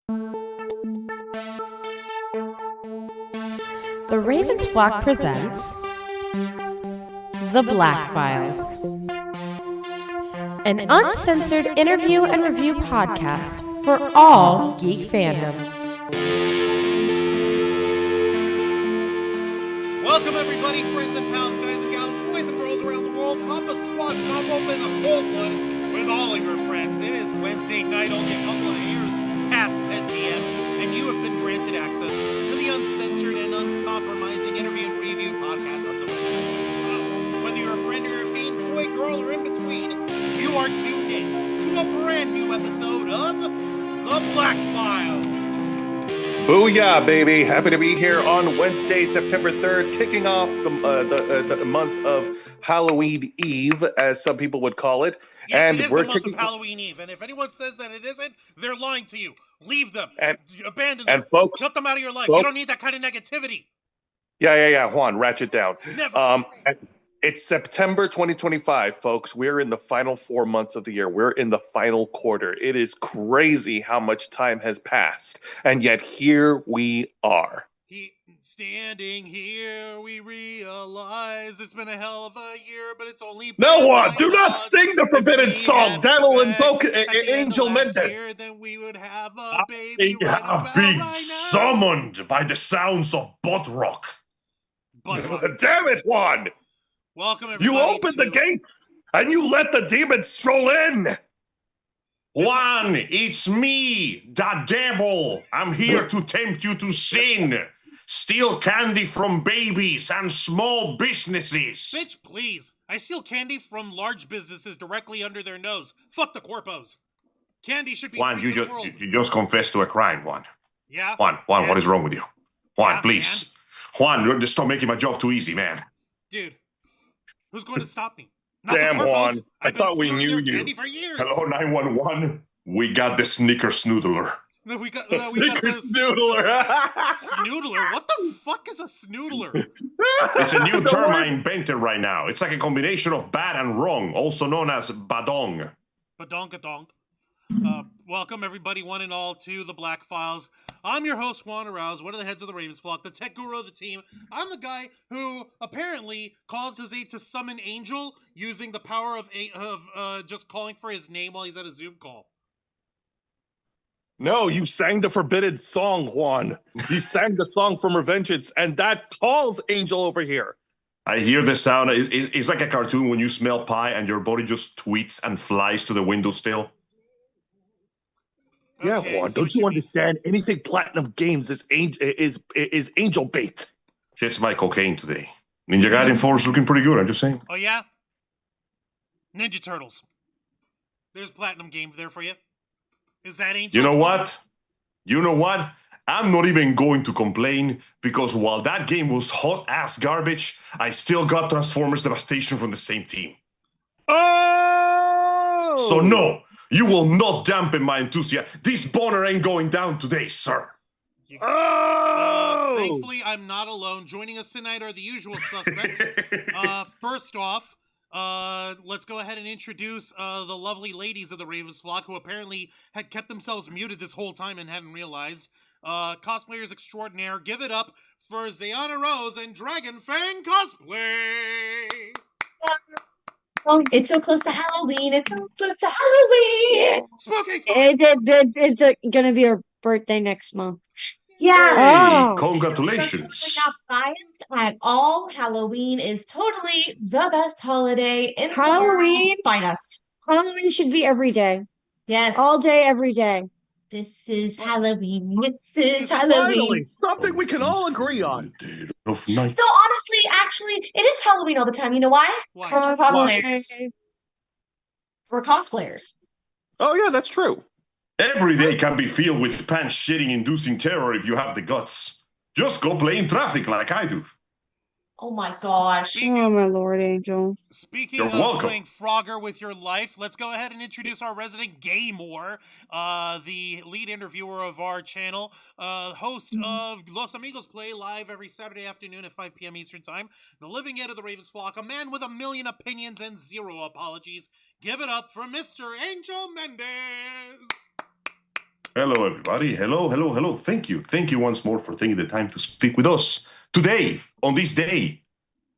The Ravens Flock presents The Black Files, an uncensored interview and review podcast for all geek fandom. Welcome everybody, friends and pals, guys and gals, boys and girls around the world. Pop a squat, pop open a cold one with all of your friends. It is Wednesday night, only a couple of years past 10 p.m., and you have been granted access to the uncensored and uncompromising interview and review podcast on the web. So, whether you're a friend or a fiend, boy, girl, or in between, you are tuned in to a brand new episode of The Black Files. Booyah, baby. Happy to be here on Wednesday, September 3rd, kicking off the month of Halloween Eve, as some people would call it. Yes, and it is we're the month of Halloween Eve, and if anyone says that it isn't, they're lying to you. Leave them. Abandon them. And folks, cut them out of your life. You don't need that kind of negativity. Yeah. Juan, ratchet down. Never. It's September 2025, folks. We're in the final 4 months of the year. We're in the final quarter. It is crazy how much time has passed, and yet here we are. Standing here, we realize it's been a hell of a year, but it's only been No one! Do not sing the forbidden song! That'll invoke Angel Mendez. Then we would have a baby. I have been summoned by the sounds of butt rock. Damn it, Juan! Welcome, everybody. You opened the gates and you let the demons stroll in. Juan, it's me, the devil. I'm here to tempt you to sin. Steal candy from babies and small businesses. Bitch, please. I steal candy from large businesses directly under their nose. Fuck the corpos. Candy should be Juan, free to the world. you just confessed to a crime, Juan. Yeah? Juan, yeah. What is wrong with you? Juan, Yeah, please. Juan, you're just stop making my job too easy, man. Dude, who's going to stop me? Not Damn, the corpos. Juan. I I've been thought we stealing knew their you. candy for years. Hello, 911. We got the Snickers Snoodler. No, we got Snickers Snoodler. Snoodler? What the fuck is a snoodler? It's a new term I invented right now. It's like a combination of bad and wrong, also known as badong. Badonkadonk. Welcome, everybody, one and all, to The Black Files. I'm your host, Juan Arouse, one of the heads of the Ravens Flock, the tech guru of the team. I'm the guy who apparently caused his aide to summon Angel using the power of just calling for his name while he's at a Zoom call. No, you sang the forbidden song, Juan. You sang the song from Revengeance, and that calls Angel over here. I hear the sound. It's like a cartoon when you smell pie and your body just tweets and flies to the windowsill. Yeah, Okay, Juan, so don't you understand? Anything Platinum Games is angel bait. Shit's my cocaine today. Ninja Gaiden 4 is looking pretty good, I'm just saying. Oh, yeah? Ninja Turtles. There's Platinum Game there for you. Is that Angel? You know what? I'm not even going to complain because while that game was hot-ass garbage, I still got Transformers Devastation from the same team. Oh! So no, you will not dampen my enthusiasm. This boner ain't going down today, sir. Oh! Thankfully, I'm not alone. Joining us tonight are the usual suspects. First off, let's go ahead and introduce the lovely ladies of the Ravens Flock, who apparently had kept themselves muted this whole time and hadn't realized. Cosplayers extraordinaire, give it up for Zayana Rose and Dragon Fang Cosplay! It's so close to Halloween. It's so close to Halloween. Spooky! It's gonna be her birthday next month. Yeah. Hey, Oh. congratulations. I'm not biased at all. Halloween is totally the best holiday in Halloween? the world. Find us. Halloween should be every day. Yes. All day, every day. This is Halloween. This is Finally, Halloween. something we can all agree on. The dead of night. So honestly, actually, it is Halloween all the time. You know why? Why? We're cosplayers. We're cosplayers. Oh, yeah, that's true. Every day can be filled with pants-shitting inducing terror if you have the guts. Just go play in traffic like I do. Oh my gosh. Oh my Lord, Angel. Speaking You're of welcome. playing Frogger with your life, let's go ahead and introduce our resident Gaymore, the lead interviewer of our channel, host of Los Amigos Play live every Saturday afternoon at 5 p.m. Eastern Time, the living head of the Ravens Flock, a man with a million opinions and zero apologies. Give it up for Mr. Angel Mendez. Hello, everybody. Hello, hello, hello. Thank you. Thank you once more for taking the time to speak with us today, on this day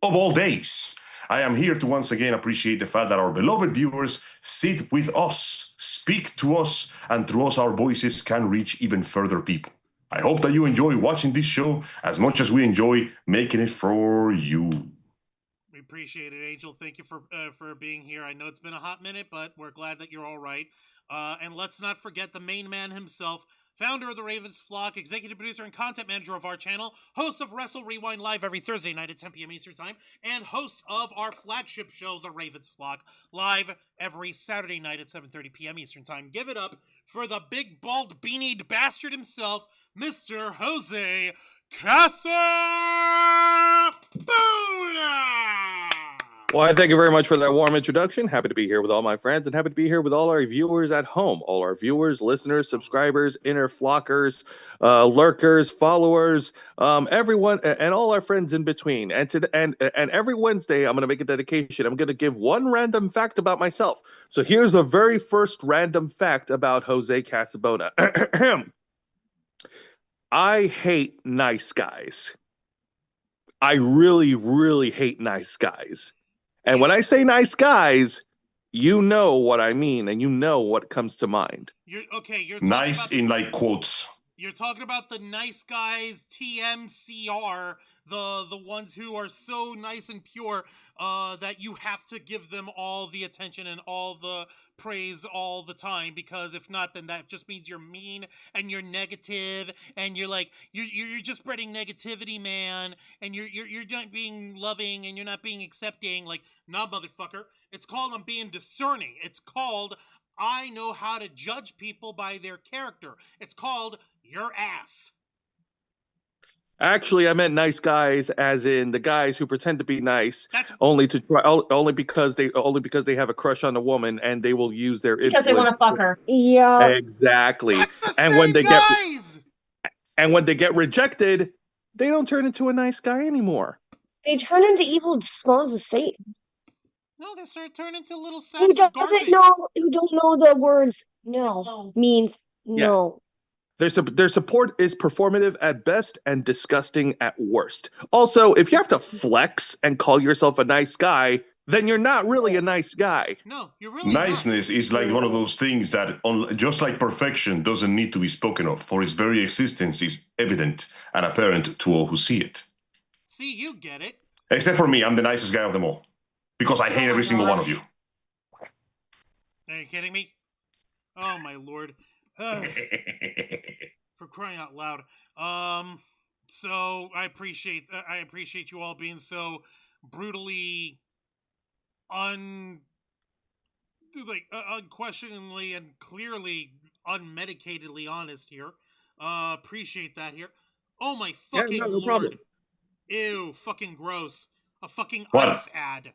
of all days. I am here to once again appreciate the fact that our beloved viewers sit with us, speak to us, and through us, our voices can reach even further people. I hope that you enjoy watching this show as much as we enjoy making it for you. We appreciate it, Angel. Thank you for being here. I know it's been a hot minute, but we're glad that you're all right. And let's not forget the main man himself, founder of the Ravens Flock, executive producer and content manager of our channel, host of Wrestle Rewind Live every Thursday night at 10 p.m. Eastern Time, and host of our flagship show, The Ravens Flock, live every Saturday night at 7:30 p.m. Eastern Time. Give it up for the big, bald, beanied bastard himself, Mr. Jose Casabona! Well, thank you very much for that warm introduction. Happy to be here with all my friends and happy to be here with all our viewers at home, all our viewers, listeners, subscribers, inner flockers, lurkers, followers, everyone, and all our friends in between. And every Wednesday, I'm going to make a dedication. I'm going to give one random fact about myself. So here's the very first random fact about Jose Casabona. I hate nice guys. I really, really hate nice guys. And when I say nice guys, you know what I mean, and you know what comes to mind. You're Nice about in like quotes. You're talking about the nice guys, TMCR, the ones who are so nice and pure that you have to give them all the attention and all the praise all the time, because if not, then that just means you're mean and you're negative and you're like you're just spreading negativity, man, and you're not being loving and you're not being accepting. Like, nah, motherfucker. It's called I'm being discerning. It's called I know how to judge people by their character. It's called your ass. Actually, I meant nice guys, as in the guys who pretend to be nice only because they have a crush on a woman and they will use their Because they want to fuck her. Yeah. Exactly. That's the And same when they guys. when they get rejected, they don't turn into a nice guy anymore. They turn into evil skulls of Satan. No, they start turning into little sacks Who of doesn't garbage. know, who don't know the words no means no. Their support is performative at best and disgusting at worst. Also, if you have to flex and call yourself a nice guy, then you're not really a nice guy. No, you're really Niceness not. is like one of those things that, just like perfection, doesn't need to be spoken of, for its very existence is evident and apparent to all who see it. See, you get it. Except for me, I'm the nicest guy of them all. Because I hate every single one of you. Are you kidding me? Oh my lord. For crying out loud. So I appreciate you all being so brutally unquestioningly and clearly unmedicatedly honest here. Appreciate that here. Oh my fucking no lord. problem. Ew, fucking gross. A fucking What? ice ad.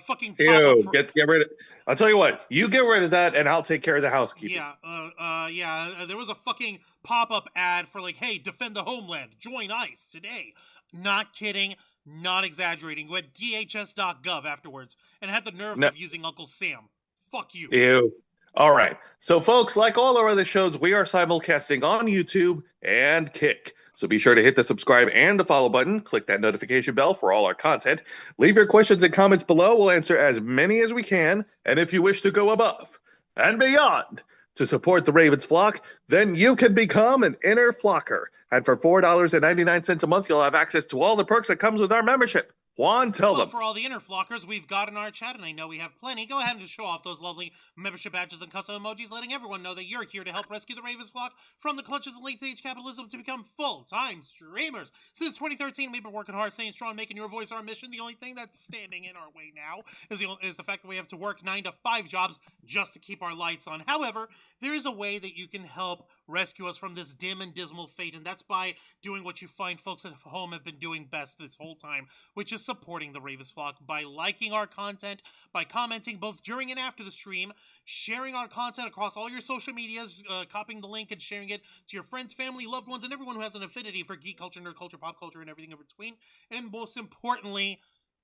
Fucking Ew, pop-up get rid of. I'll tell you what. You get rid of that, and I'll take care of the housekeeping. There was a fucking pop-up ad for like, hey, defend the homeland, join ICE today. Not kidding, not exaggerating. Went DHS.gov afterwards and had the nerve of using Uncle Sam. Fuck you. Ew. All right. So, folks, like all our other shows, we are simulcasting on YouTube and Kick. So be sure to hit the subscribe and the follow button. Click that notification bell for all our content. Leave your questions and comments below. We'll answer as many as we can. And if you wish to go above and beyond to support the Ravens Flock, then you can become an inner flocker. And for $4.99 a month, you'll have access to all the perks that comes with our membership. Juan, tell them. For all the inner flockers we've got in our chat, and I know we have plenty, go ahead and show off those lovely membership badges and custom emojis, letting everyone know that you're here to help rescue the Ravens Flock from the clutches of late-stage capitalism to become full-time streamers. Since 2013, we've been working hard, staying strong, making your voice our mission. The only thing that's standing in our way now is the fact that we have to work 9 to 5 jobs just to keep our lights on. However, there is a way that you can help rescue us from this dim and dismal fate, and that's by doing what you find folks at home have been doing best this whole time, which is supporting the Ravens Flock by liking our content, by commenting both during and after the stream, sharing our content across all your social medias, copying the link and sharing it to your friends, family, loved ones, and everyone who has an affinity for geek culture, nerd culture, pop culture, and everything in between. And most importantly,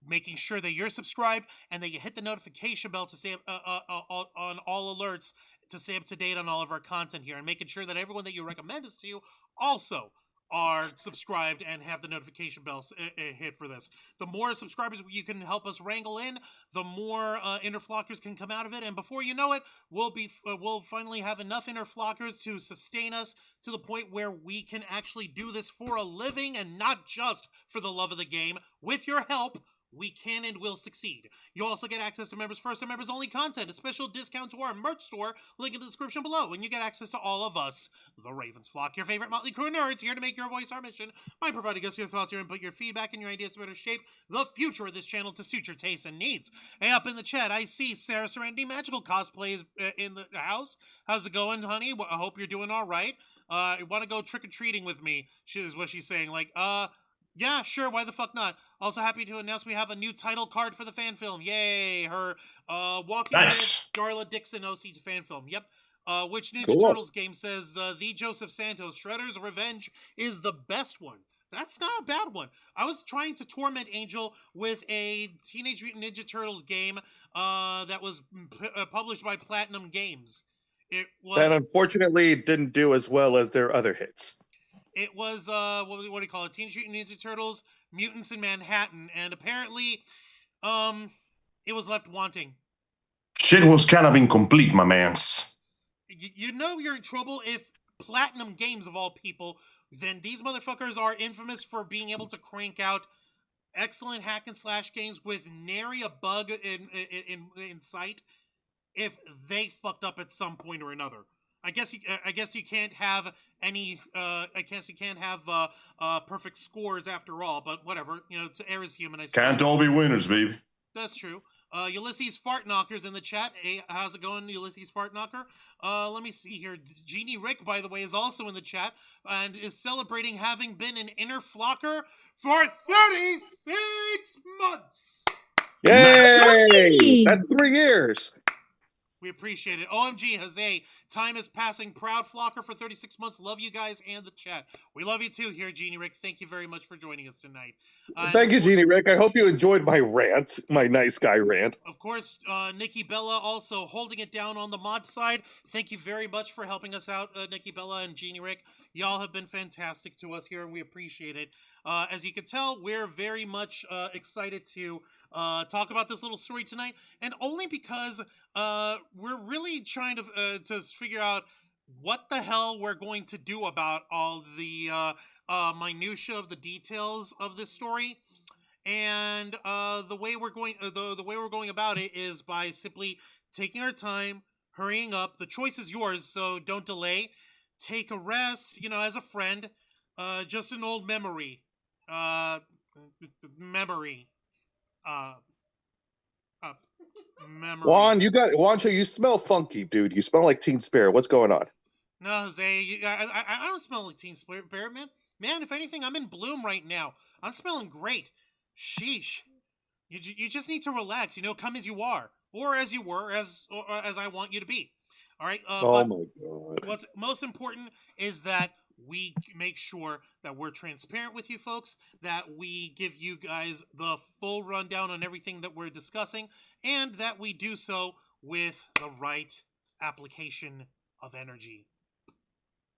making sure that you're subscribed and that you hit the notification bell to stay on all alerts to stay up to date on all of our content here and making sure that everyone that you recommend us to also are subscribed and have the notification bells hit for this. The more subscribers you can help us wrangle in, the more interflockers can come out of it, and before you know it, we'll finally have enough interflockers to sustain us to the point where we can actually do this for a living and not just for the love of the game. With your help, we can and will succeed. You also get access to members first and members only content, a special discount to our merch store, link in the description below, and you get access to all of us, the Ravens Flock, your favorite motley crew nerds, here to make your voice our mission by providing us your thoughts, your input, your feedback, and your ideas to better shape the future of this channel to suit your tastes and needs. Hey, up in the chat, I see Sarah Serenity Magical Cosplay is in the house. How's it going, honey? I hope you're doing all right. You want to go trick-or-treating with me, is what she's saying. Like, yeah, sure, why the fuck not? Also happy to announce we have a new title card for the fan film. Yay! Her Walking Dead Darla Dixon OC fan film. Yep. Which Ninja Turtles game says the Joseph Santos Shredder's Revenge is the best one. That's not a bad one. I was trying to torment Angel with a Teenage Mutant Ninja Turtles game that was published by Platinum Games. It was, that unfortunately didn't do as well as their other hits. It was, what do you call it? Teenage Mutant Ninja Turtles, Mutants in Manhattan, and apparently, it was left wanting. Shit was kind of incomplete, my mans. You know you're in trouble if Platinum Games, of all people, then these motherfuckers are infamous for being able to crank out excellent hack and slash games with nary a bug in sight if they fucked up at some point or another. I guess you can't have any. I guess you can't have perfect scores after all. But whatever, you know, to err is human. I suppose. Can't all be winners, baby. That's true. Ulysses Fartknocker's in the chat. Hey, how's it going, Ulysses Fartknocker? Let me see here. Genie Rick, by the way, is also in the chat and is celebrating having been an inner flocker for 36 months. Yay! That's 3 years. We appreciate it. OMG, Jose. Time is passing. Proud flocker for 36 months. Love you guys and the chat. We love you too here, Genie Rick. Thank you very much for joining us tonight. Thank you, Genie Rick. I hope you enjoyed my rant, my nice guy rant. Of course, Nikki Bella also holding it down on the mod side. Thank you very much for helping us out, Nikki Bella and Genie Rick. Y'all have been fantastic to us here, and we appreciate it. As you can tell, we're very much excited to talk about this little story tonight, and only because we're really trying to figure out what the hell we're going to do about all the minutia of the details of this story. And the way we're going about it is by simply taking our time, hurrying up. The choice is yours, so don't delay. Take a rest, you know, as a friend. Just an old memory. Memory. Juancho, you smell funky, dude. You smell like Teen Spirit. What's going on? No, Jose, I don't smell like Teen Spirit, man. Man, if anything, I'm in bloom right now. I'm smelling great. Sheesh. You just need to relax, you know, come as you are. Or as you were, as I want you to be. All right? Oh, my God. What's most important is that we make sure that we're transparent with you folks, that we give you guys the full rundown on everything that we're discussing, and that we do so with the right application of energy.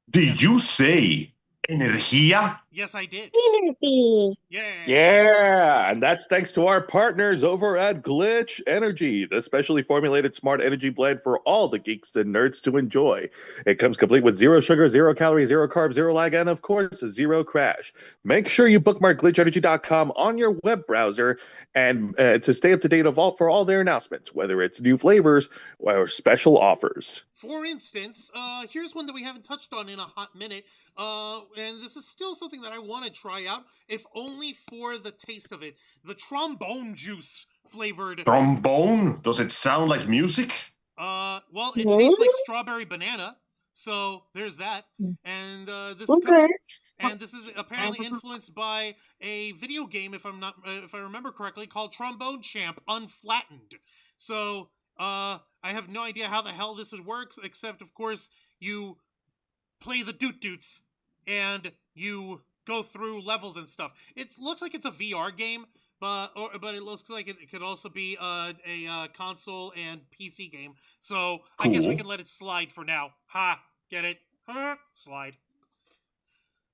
Did you say energía? Yes, I did. Energy. Yeah, and that's thanks to our partners over at Glitch Energy, the specially formulated smart energy blend for all the geeks and nerds to enjoy. It comes complete with 0 sugar, 0 calories, 0 carbs, 0 lag, and of course, 0 crash. Make sure you bookmark glitchenergy.com on your web browser and to stay up to date for all their announcements, whether it's new flavors or special offers. For instance, here's one that we haven't touched on in a hot minute, and this is still something that I want to try out, if only for the taste of it. The trombone juice flavored. Trombone? Does it sound like music? Well, it tastes like strawberry banana, so there's that. And this is apparently influenced by a video game, if I remember correctly, called Trombone Champ Unflattened. So I have no idea how the hell this would work, except, of course, you play the doot-doots, and you go through levels and stuff. It looks like it's a VR game, but it looks like it could also be a console and PC game. So I guess we Cool. can let it slide for now. Ha! Get it? Ha! Slide.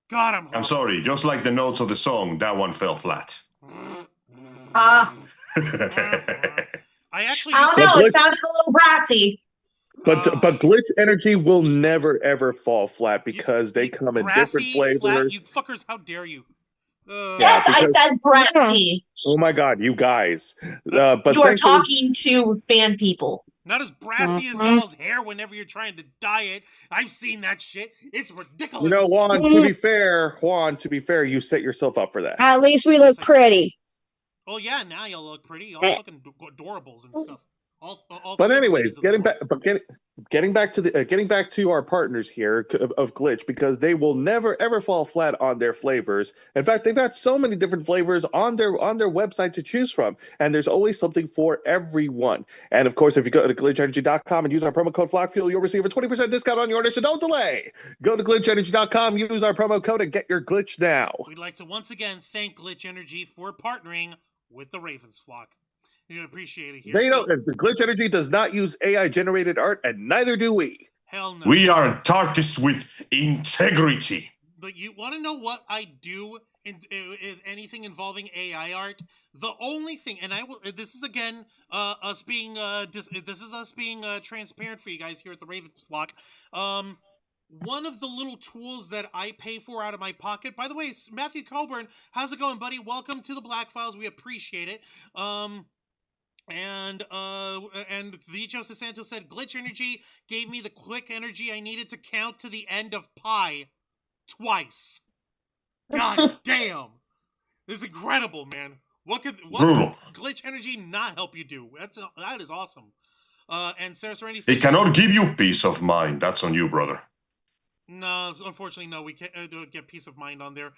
God, I'm I'm horrible. sorry, just like the notes of the song, that one fell flat. Ah. I actually I used don't to- know. It sounded a little brassy. But glitch energy will never ever fall flat because they come in different brassy, flavors. Flat, you fuckers, how dare you? Yes, I because- said brassy. Oh my God, you guys! But You are thankfully- talking to band people. Not as brassy as y'all's hair whenever you're trying to dye it. I've seen that shit. It's ridiculous. You know, Juan. To be fair, you set yourself up for that. At least we look pretty. Oh yeah, now y'all look pretty. All fucking adorables and stuff. All But three anyways, ladies of the getting floor. back, getting back to our partners here of Glitch, because they will never ever fall flat on their flavors. In fact, they've got so many different flavors on their website to choose from, and there's always something for everyone. And of course, if you go to glitchenergy.com and use our promo code FlockFuel, you'll receive a 20% discount on your order. So don't delay. Go to glitchenergy.com, use our promo code, and get your Glitch now. We'd like to once again thank Glitch Energy for partnering with the Ravens flock. We appreciate it here. They So- don't. Glitch Energy does not use AI generated art, and neither do we. Hell no. We are artists with integrity. But you want to know what I do in anything involving AI art? The only thing, and I will. This is again us being this is us being transparent for you guys here at the Ravens flock. One of the little tools that I pay for out of my pocket. By the way, Matthew Coburn, how's it going, buddy? Welcome to the Black Files. We appreciate it. And Vicho Santos said, Glitch Energy gave me the quick energy I needed to count to the end of pi twice. God damn. This is incredible, man. What could Brutal. Glitch Energy not help you do? That is awesome. And Sarah Serenity said, It cannot give you peace of mind. That's on you, brother. no, unfortunately, no. We can't get peace of mind on there.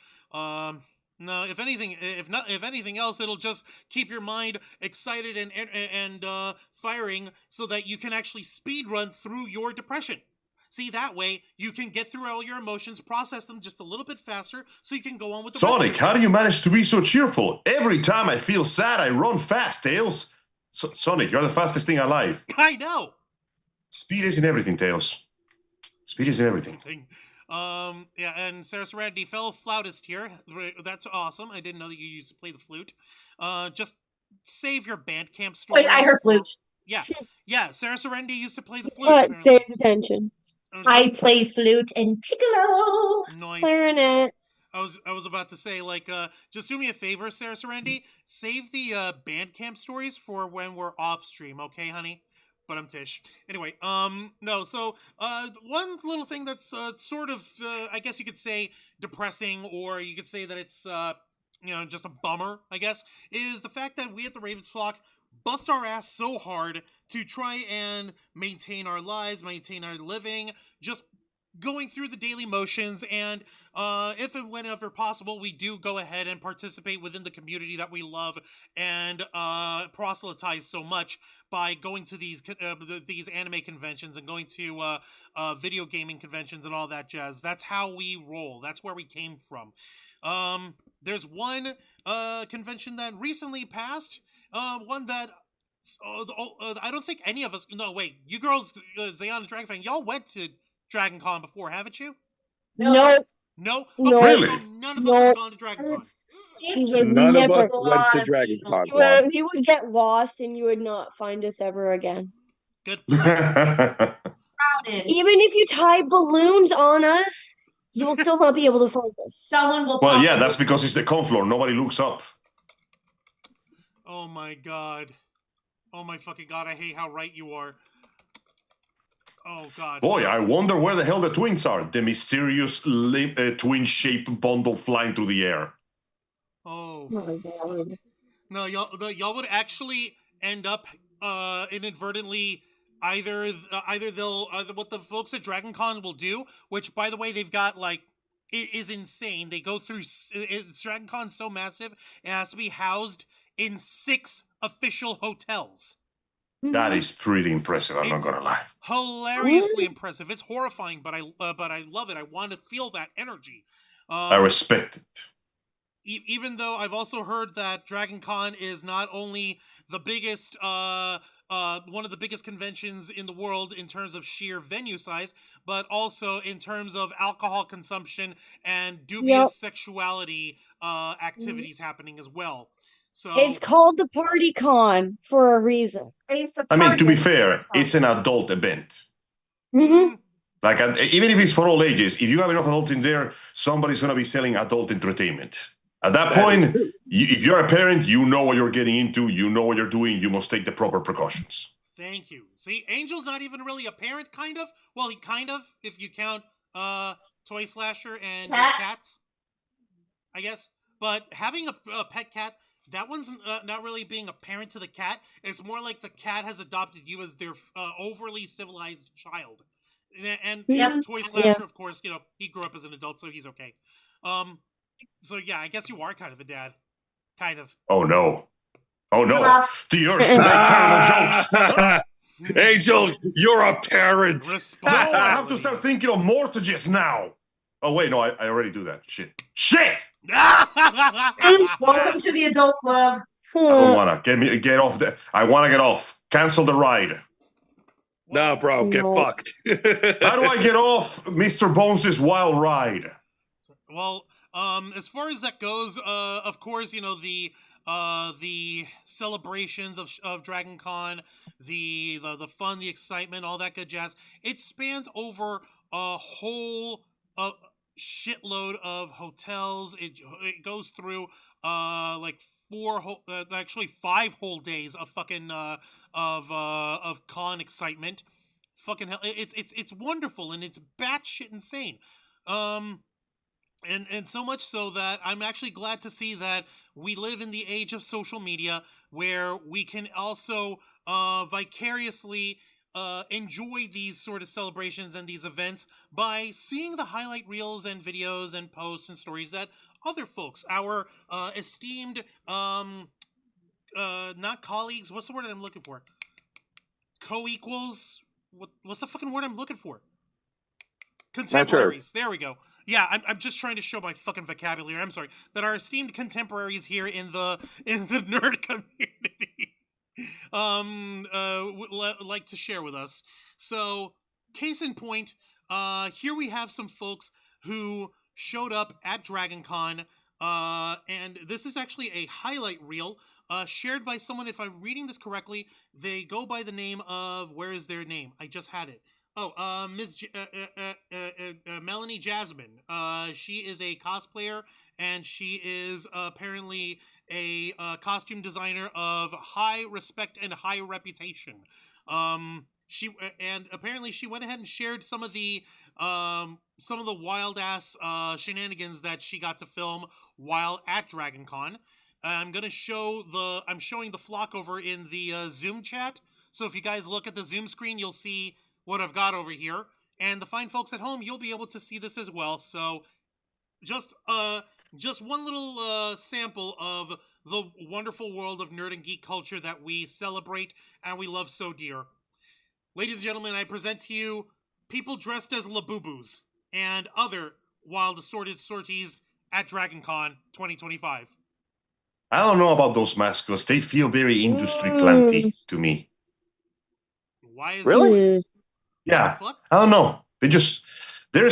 No, if anything else, it'll just keep your mind excited and firing, so that you can actually speed run through your depression. See, that way you can get through all your emotions, process them just a little bit faster, so you can go on with the rest of Sonic, your how do you manage to be so cheerful? Every time I feel sad, I run fast, Tails. Sonic, you're the fastest thing alive. I know. Speed isn't everything, Tails. Speed isn't everything. Yeah, and Sarah Serenity, fellow flautist here. That's awesome. I didn't know that you used to play the flute. Just save your Bandcamp stories. Wait, I heard flute. Yeah. Sarah Serenity used to play the flute. But apparently. saves attention. I play flute and piccolo. Nice. Clarinet. I was about to say, like, just do me a favor, Sarah Serenity. Save the Bandcamp stories for when we're off stream, okay, honey? But I'm Tish. Anyway, no, so, one little thing that's, sort of, I guess you could say depressing, or you could say that it's, just a bummer, I guess, is the fact that we at the Ravens flock bust our ass so hard to try and maintain our lives, maintain our living, just going through the daily motions, and if and whenever possible, we do go ahead and participate within the community that we love and proselytize so much by going to these anime conventions and going to video gaming conventions and all that jazz. That's how we roll. That's where we came from. There's one convention that recently passed, one that I don't think any of us. No, wait, you girls, Zayon and DragonFang, y'all went to DragonCon before, haven't you? Nope. No? No. Okay, Really? so none of us have gone to DragonCon. You would None of never- us went to DragonCon. You would get lost and you would not find us ever again. Good. Crowded. Even if you tie balloons on us, you will still not be able to find us. Someone will Well, pop yeah, in. that's because it's the con floor. Nobody looks up. Oh my god. Oh my fucking god, I hate how right you are. Oh god. Boy, I wonder where the hell the twins are. The mysterious twin-shaped bundle flying through the air. Oh. Oh my God. No, y'all would actually end up inadvertently either what the folks at DragonCon will do, which by the way they've got like it is insane. They go through DragonCon's so massive it has to be housed in 6 official hotels. That is pretty impressive, I'm not It's gonna lie. hilariously impressive. It's horrifying, but I love it. I want to feel that energy. I respect it. even though I've also heard that DragonCon is not only the biggest, one of the biggest conventions in the world in terms of sheer venue size, but also in terms of alcohol consumption and dubious sexuality activities happening as well. So It's called the Party Con for a reason. I mean, to be fair, it's an adult event. Mm-hmm. Like, even if it's for all ages, if you have enough adults in there, somebody's going to be selling adult entertainment. At that point, if you're a parent, you know what you're getting into, you know what you're doing, you must take the proper precautions. Thank you. See, Angel's not even really a parent, kind of. Well, he kind of, if you count Toy Slasher and your cats, I guess. But having a pet cat, that one's not really being a parent to the cat. It's more like the cat has adopted you as their overly civilized child. And Toy Slasher, of course, he grew up as an adult, so he's okay. So yeah, I guess you are kind of a dad. Kind of. Oh no. Oh no. The urge to make terrible jokes. Angel, you're a parent. No, I have to start thinking of mortgages now. Oh wait, no, I already do that. Shit! Welcome to the adult club. I don't wanna get off there. I wanna get off. Cancel the ride. Nah, bro, get fucked. How do I get off Mr. Bones' wild ride? Well, as far as that goes, of course, the celebrations of DragonCon, the fun, the excitement, all that good jazz. It spans over a whole shitload of hotels. It goes through like 5 whole days of fucking of con excitement. Fucking hell, it's wonderful and it's batshit insane. And so much so that I'm actually glad to see that we live in the age of social media where we can also vicariously enjoy these sort of celebrations and these events by seeing the highlight reels and videos and posts and stories that other folks, our esteemed, not colleagues, what's the word I'm looking for? Co-equals? What's the fucking word I'm looking for? Contemporaries. There we go. Yeah, I'm just trying to show my fucking vocabulary. I'm sorry. That our esteemed contemporaries here in the nerd community would like to share with us. So, case in point, here we have some folks who showed up at DragonCon, and this is actually a highlight reel shared by someone. If I'm reading this correctly, they go by the name of, where is their name? I just had it. Oh, Ms. Melanie Jasmine. She is a cosplayer, and she is apparently a costume designer of high respect and high reputation. Apparently she went ahead and shared some of the wild ass shenanigans that she got to film while at DragonCon. I'm showing the flock over in the Zoom chat. So if you guys look at the Zoom screen, you'll see what I've got over here, and the fine folks at home, you'll be able to see this as well. So just one little sample of the wonderful world of nerd and geek culture that we celebrate and we love so dear. Ladies and gentlemen, I present to you people dressed as Labubus and other wild assorted sorties at DragonCon 2025. I don't know about those mascots. They feel very industry planty to me. Why is Really? that? Yeah, I don't know. There's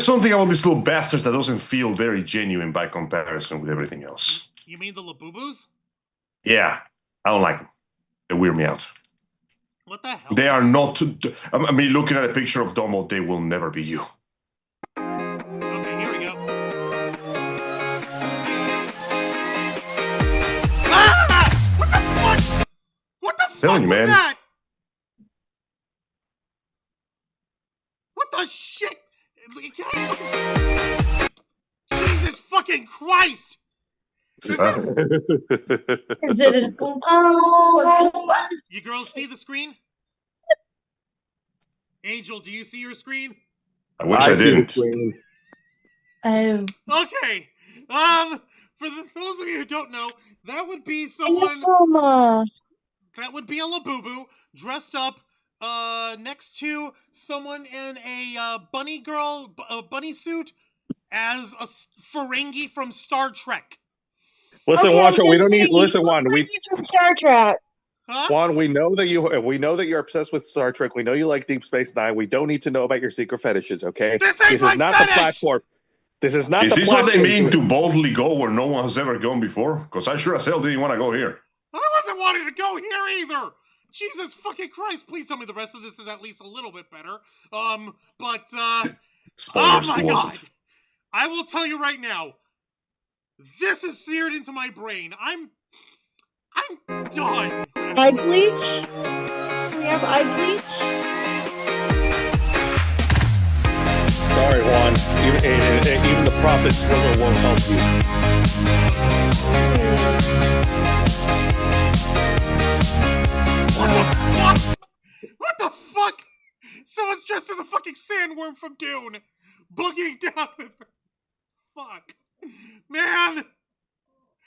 something about these little bastards that doesn't feel very genuine by comparison with everything else. You mean the Labubus? Yeah, I don't like them. They weird me out. What the hell? They are not. I mean, looking at a picture of Domo, they will never be you. Okay, here we go. Ah! What the fuck? What the fuck Telling you, was man. that? What the shit? Can I fucking... Jesus fucking Christ! Is that... Is it You girls see the screen? Angel, do you see your screen? I wish I didn't. Oh. Okay. For those of you who don't know, that would be someone... That would be a Labubu dressed up next to someone in a bunny suit as a Ferengi from Star Trek. Listen, Okay, I was Wancho, we gonna don't say, need. he Listen, looks Juan, like we he's from Star Trek. Huh? Juan, we know that you're obsessed with Star Trek. We know you like Deep Space Nine. We don't need to know about your secret fetishes, okay? This ain't This my is not fetish! the platform. This is not Is the this what platform. they mean to boldly go where no one has ever gone before? Because I sure as hell didn't want to go here. I wasn't wanting to go here either! Jesus fucking Christ, please tell me the rest of this is at least a little bit better. Oh Spoilers, my who God! wasn't? I will tell you right now, this is seared into my brain. I'm done. Eye bleach? We have eye bleach? Sorry, Juan. Even the prophet Squirrel won't help you. What the fuck? What the fuck? Someone's dressed as a fucking sandworm from Dune. Boogieing down with her. Fuck. Man!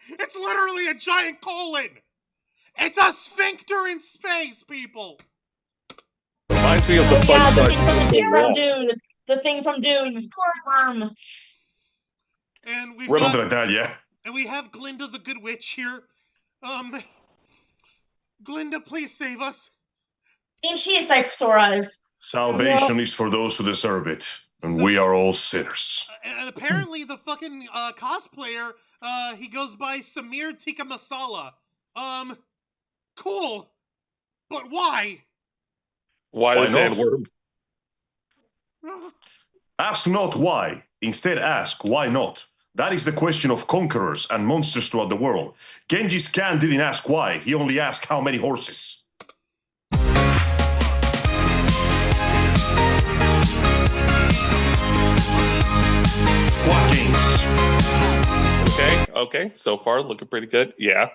It's literally a giant colon! It's a sphincter in space, people! Reminds me of the Oh, fun yeah, the size thing from the wall. Dune. The thing from Dune. Poor worm. And we've Something got, like that, yeah. and we have Glinda the Good Witch here. Glinda, please save us. I think she is like Sora's. Salvation is for those who deserve it, and So- we are all sinners. And apparently the fucking cosplayer, he goes by Samir Tikka Masala. Cool. But why? Why Why the not? sandworm? Ask not why, instead ask why not. That is the question of conquerors and monsters throughout the world. Genghis Khan didn't ask why, he only asked how many horses. Squad games. Okay. So far, looking pretty good. Yeah.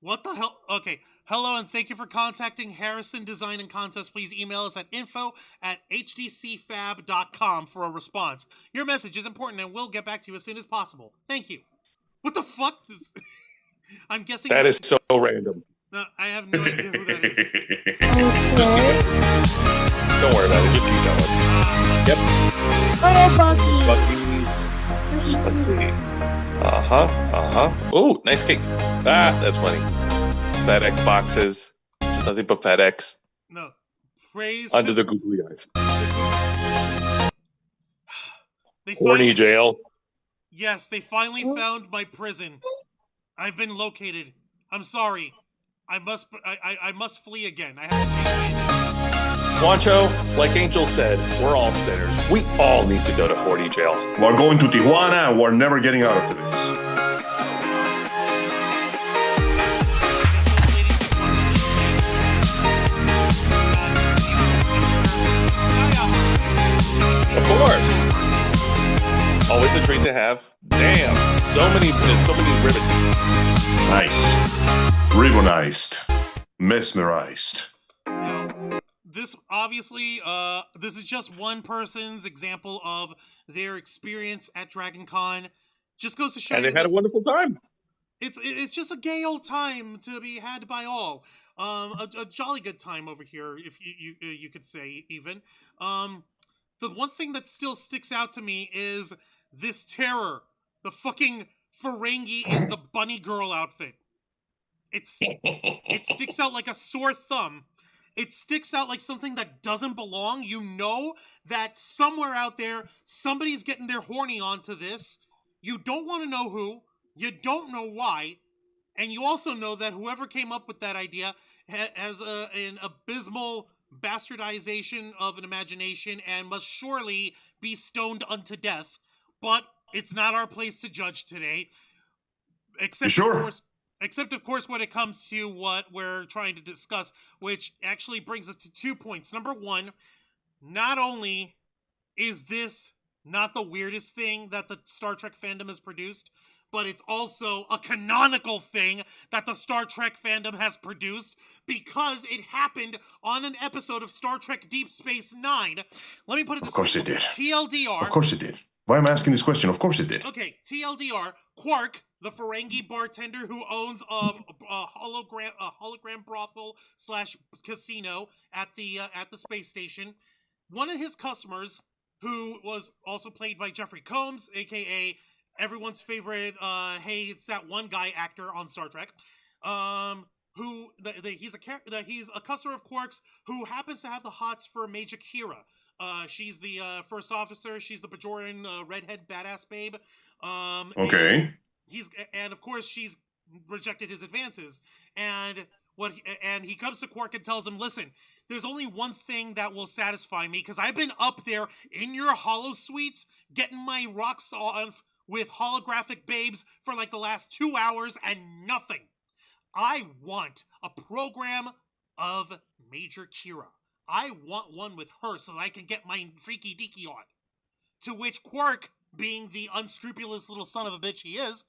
What the hell? Okay. Hello and thank you for contacting Harrison Design and Contest. Please email us at info@hdcfab.com for a response. Your message is important and we'll get back to you as soon as possible. Thank you. What the fuck? I'm guessing That is so random. I have no idea who that is. Don't worry about it. Just keep going. Yep. Oh, Bucky. Let's see. Oh, nice cake. That's funny. FedEx boxes. Nothing but FedEx. No. Praise Under to- the googly eyes. They Horny finally- jail. Yes, they finally found my prison. I've been located. I'm sorry. I must flee again. I have to change my image. Wancho, like Angel said, we're all sinners. We all need to go to horny jail. We're going to Tijuana and we're never getting out of this. Of course. Always a treat to have. Damn, so many ribbons. Nice. Ribbonized. Mesmerized. Now, this obviously, this is just one person's example of their experience at DragonCon. Just goes to show And you they had a that wonderful time. it's just a gay old time to be had by all. A jolly good time over here, if you could say even. The one thing that still sticks out to me is this terror, the fucking Ferengi in the bunny girl outfit. It sticks out like a sore thumb. It sticks out like something that doesn't belong. You know that somewhere out there, somebody's getting their horny onto this. You don't want to know who. You don't know why. And you also know that whoever came up with that idea has an abysmal bastardization of an imagination and must surely be stoned unto death. But it's not our place to judge today. Except, You sure? of course, when it comes to what we're trying to discuss, which actually brings us to 2 points. Number one, not only is this not the weirdest thing that the Star Trek fandom has produced, but it's also a canonical thing that the Star Trek fandom has produced because it happened on an episode of Star Trek Deep Space Nine. Let me put it this way. Of course it did. TLDR. Of course it did. Why am I asking this question? Of course it did. Okay, TLDR, Quark, the Ferengi bartender who owns a hologram brothel / casino at the space station, one of his customers, who was also played by Jeffrey Combs, aka everyone's favorite, hey, it's that one guy actor on Star Trek, who he's a customer of Quark's who happens to have the hots for Major Kira. She's the first officer. She's the Bajoran redhead badass babe. Okay. And of course she's rejected his advances. And he comes to Quark and tells him, "Listen, there's only one thing that will satisfy me because I've been up there in your holo suites getting my rocks off with holographic babes for like the last 2 hours and nothing. I want a program of Major Kira. I want one with her so that I can get my freaky deaky on." To which Quark, being the unscrupulous little son of a bitch he is,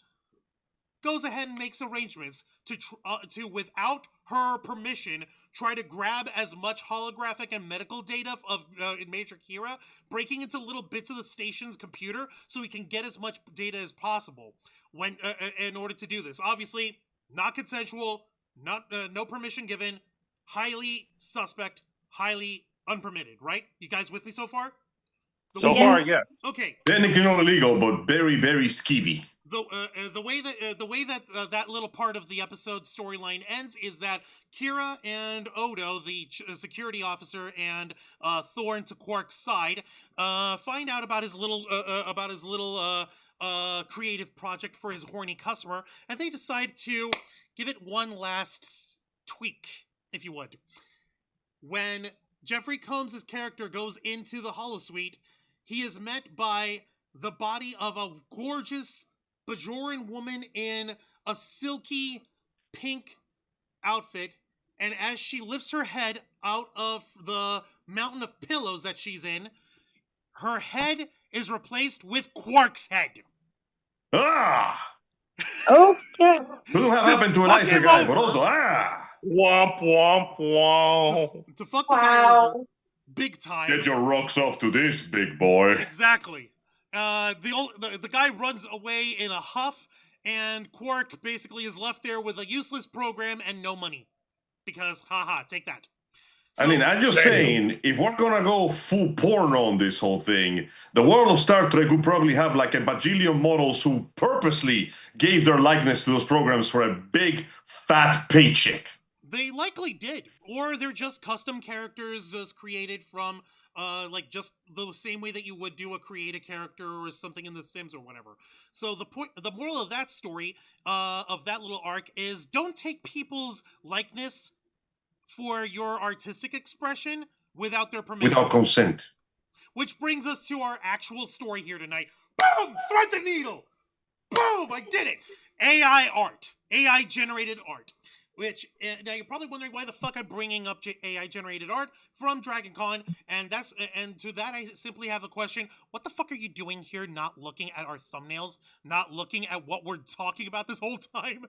goes ahead and makes arrangements to without her permission, try to grab as much holographic and medical data of Major Kira, breaking into little bits of the station's computer so he can get as much data as possible. When in order to do this, obviously not consensual, no permission given, highly suspect, highly unpermitted. Right? You guys with me so far? So far, yes. Okay. Technically not illegal, but very, very skeevy. The way that that little part of the episode storyline ends is that Kira and Odo, the security officer, and Thorn to Quark's side, find out about his little creative project for his horny customer, and they decide to give it one last tweak, if you would. When Jeffrey Combs' character goes into the holosuite, he is met by the body of a gorgeous Bajoran woman in a silky pink outfit, and as she lifts her head out of the mountain of pillows that she's in, her head is replaced with Quark's head. Ah! Okay. Couldn't have happened to a fuck nicer him guy, over. but also, ah! Womp womp womp. To fuck the guy over big time. Get your rocks off to this, big boy. Exactly. The guy runs away in a huff, and Quark basically is left there with a useless program and no money. Because, haha, take that. I mean, I'm just saying, if we're gonna go full porno on this whole thing, the world of Star Trek would probably have like a bajillion models who purposely gave their likeness to those programs for a big, fat paycheck. They likely did. Or they're just custom characters created from, like, just the same way that you would do create a character or something in The Sims or whatever. So the moral of that story, of that little arc, is don't take people's likeness for your artistic expression without their permission. Without consent. Which brings us to our actual story here tonight. Boom! Thread the needle! Boom! I did it! AI art. AI generated art. Which, now you're probably wondering why the fuck I'm bringing up AI generated art from DragonCon, and to that I simply have a question. What the fuck are you doing here not looking at our thumbnails? Not looking at what we're talking about this whole time?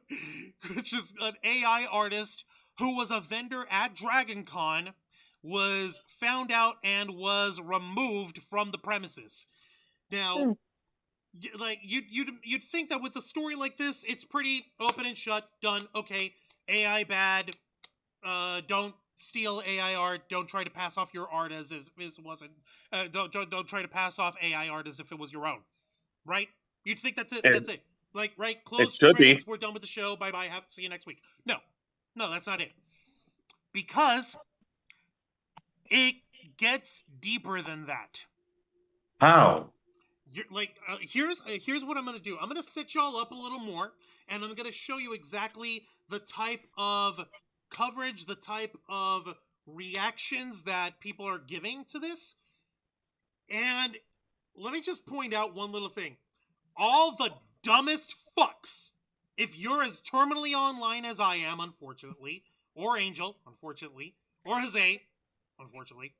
Which is an AI artist who was a vendor at DragonCon, was found out and was removed from the premises. Now, like you'd think that with a story like this, it's pretty open and shut, done. Okay, AI bad. Don't steal AI art. Don't try to pass off your art as if it wasn't. Don't try to pass off AI art as if it was your own. Right? You'd think that's it. That's it. Like, right? Close. It should be. We're done with the show. Bye bye. See you next week. No, that's not it. Because it gets deeper than that. How? Here's what I'm gonna do. I'm gonna set y'all up a little more, and I'm gonna show you exactly the type of coverage, the type of reactions that people are giving to this. And let me just point out one little thing. All the dumbest fucks, if you're as terminally online as I am, unfortunately, or Angel, unfortunately, or Jose, unfortunately,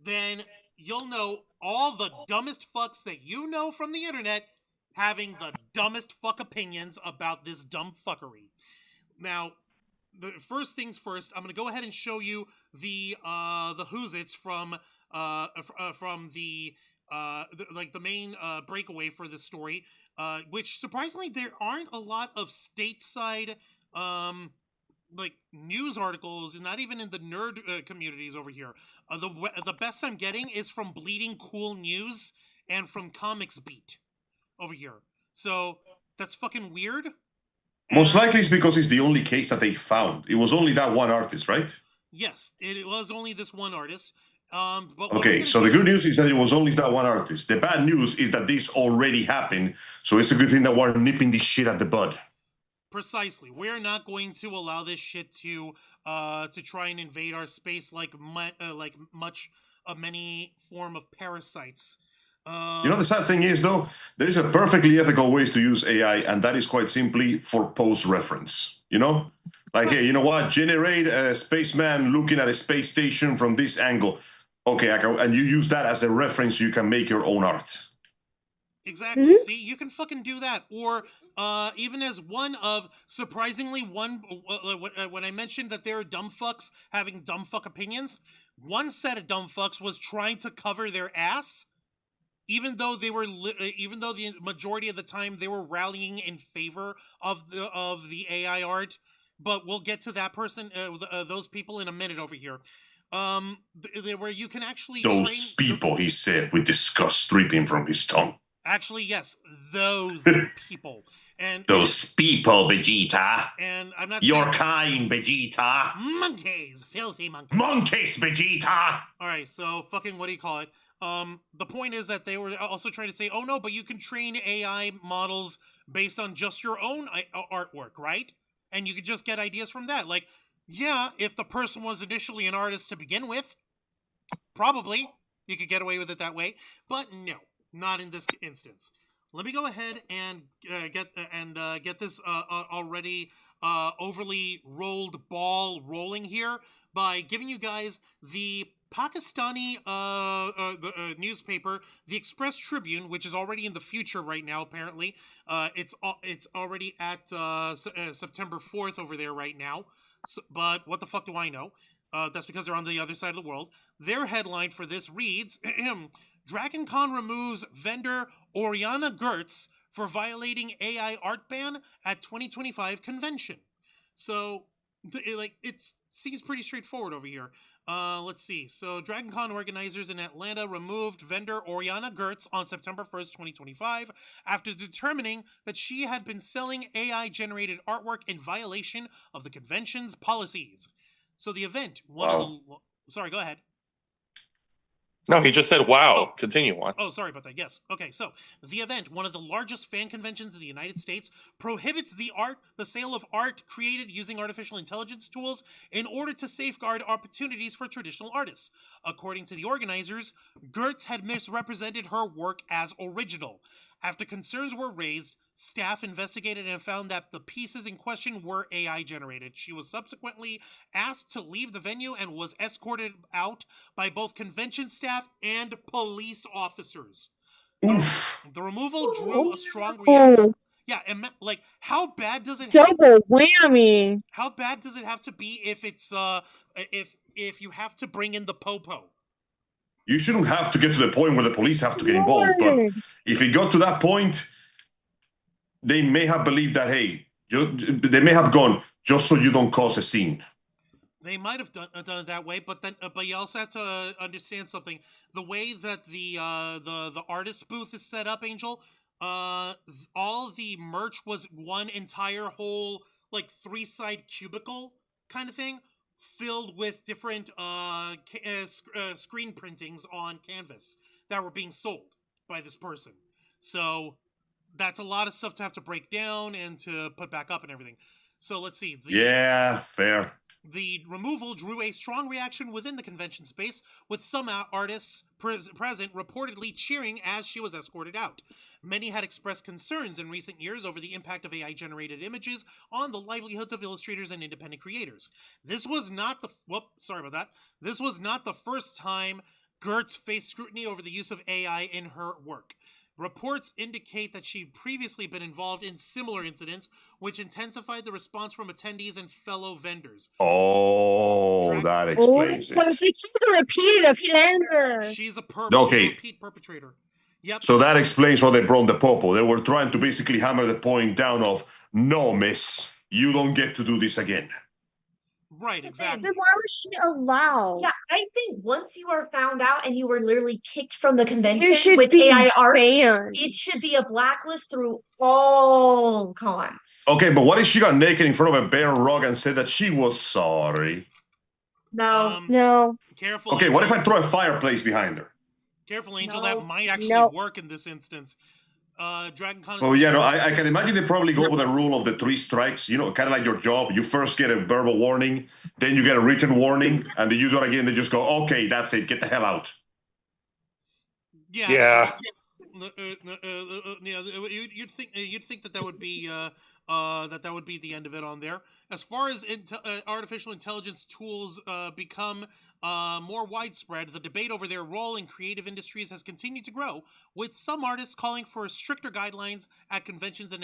then you'll know all the dumbest fucks that you know from the internet having the dumbest fuck opinions about this dumb fuckery. Now, the first things first, I'm going to go ahead and show you the who's-its from the main breakaway for this story, which surprisingly there aren't a lot of stateside like news articles, and not even in the nerd communities over here. The best I'm getting is from Bleeding Cool News and from Comics Beat. over here. So that's fucking weird. Most likely it's because it's the only case that they found. It was only that one artist, right? Yes, it was only this one artist. But okay, so the good news is that it was only that one artist. The bad news is that this already happened. So it's a good thing that we're nipping this shit at the bud. Precisely. We're not going to allow this shit to try and invade our space like many form of parasites. You know, the sad thing is, though, there is a perfectly ethical way to use AI, and that is quite simply for post-reference. You know? Like, hey, you know what? Generate a spaceman looking at a space station from this angle. Okay, and you use that as a reference, you can make your own art. Exactly. Mm-hmm. See, you can fucking do that. Or even as one of, surprisingly, when I mentioned that there are dumb fucks having dumb fuck opinions, one set of dumb fucks was trying to cover their ass, even though they were, even though the majority of the time they were rallying in favor of the AI art. But we'll get to that person, those people in a minute over here. Where you can actually those people, he said, with disgust dripping from his tongue. Actually, yes, those people. And those people, Vegeta. And I'm not your kind, Vegeta. Monkeys, filthy monkeys. Monkeys, Vegeta. All right, so fucking what do you call it? The point is that they were also trying to say, oh no, but you can train AI models based on just your own artwork, right? And you could just get ideas from that. Like, yeah, if the person was initially an artist to begin with, probably you could get away with it that way. But no, not in this instance. Let me go ahead and get this already overly rolled ball rolling here by giving you guys the Pakistani newspaper, the Express Tribune, which is already in the future right now. Apparently, it's already at September 4th over there right now. So, but what the fuck do I know? That's because they're on the other side of the world. Their headline for this reads: DragonCon removes vendor Oriana Gertz for violating AI art ban at 2025 convention. So, it seems pretty straightforward over here. Let's see. So, DragonCon organizers in Atlanta removed vendor Oriana Gertz on September 1st, 2025, after determining that she had been selling AI-generated artwork in violation of the convention's policies. So, the event, sorry, go ahead. No, he just said, wow. Oh. Continue on. Oh, sorry about that. Yes. Okay, so the event, one of the largest fan conventions in the United States, prohibits the sale of art created using artificial intelligence tools in order to safeguard opportunities for traditional artists. According to the organizers, Gertz had misrepresented her work as original. After concerns were raised, staff investigated and found that the pieces in question were AI generated. She was subsequently asked to leave the venue and was escorted out by both convention staff and police officers. The removal drew a strong reaction. Yeah, like, how bad does it have to whammy? How bad does it have to be if it's if you have to bring in the popo? You shouldn't have to get to the point where the police have to get involved, but if it got to that point, they may have believed that, hey, they may have gone just so you don't cause a scene. They might have done it that way, but you also have to understand something. The way that the artist booth is set up, Angel, all the merch was one entire whole, like, 3-side cubicle kind of thing, filled with different screen printings on canvas that were being sold by this person. So that's a lot of stuff to have to break down and to put back up and everything. So let's see. Yeah, fair. The removal drew a strong reaction within the convention space, with some artists present reportedly cheering as she was escorted out. Many had expressed concerns in recent years over the impact of AI-generated images on the livelihoods of illustrators and independent creators. This was not the This was not the first time Gertz faced scrutiny over the use of AI in her work. Reports indicate that she'd previously been involved in similar incidents, which intensified the response from attendees and fellow vendors. Oh, that explains it. So she's a repeat offender. She's a repeat perpetrator. Yep. So that explains why they brought the popo. They were trying to basically hammer the point down of, no, miss, you don't get to do this again. Right, That's the thing. exactly. Then why was she allowed? Yeah, I think once you are found out and you were literally kicked from the You convention should with be AI art, banned. it should be a blacklist through all cons. Okay, but what if she got naked in front of a bare rug and said that she was sorry? No, No. Careful. Okay, Angel. what if I throw a fireplace behind her? Careful, Angel. No. That might actually Nope. work in this instance. DragonCon is. Oh yeah, no, I can imagine they probably go with the rule of the 3 strikes. You know, kind of like your job. You first get a verbal warning, then you get a written warning, and then you do it again. They just go, okay, that's it. Get the hell out. Yeah. Yeah. You'd think that would be that would be the end of it on there. As far as artificial intelligence tools become more widespread, the debate over their role in creative industries has continued to grow, with some artists calling for stricter guidelines at conventions and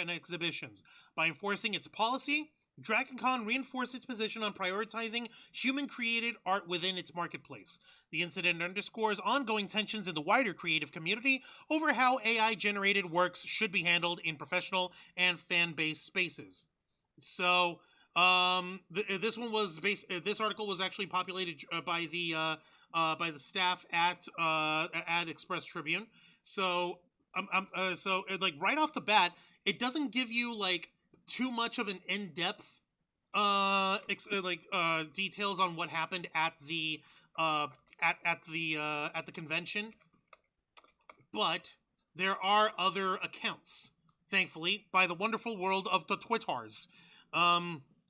exhibitions. By enforcing its policy, DragonCon reinforced its position on prioritizing human-created art within its marketplace. The incident underscores ongoing tensions in the wider creative community over how AI-generated works should be handled in professional and fan-based spaces. So, this one was this article was actually populated by the staff at Express Tribune. So, like right off the bat, it doesn't give you like too much of an in-depth details on what happened at the convention, but there are other accounts, thankfully, by the wonderful world of the Twitters.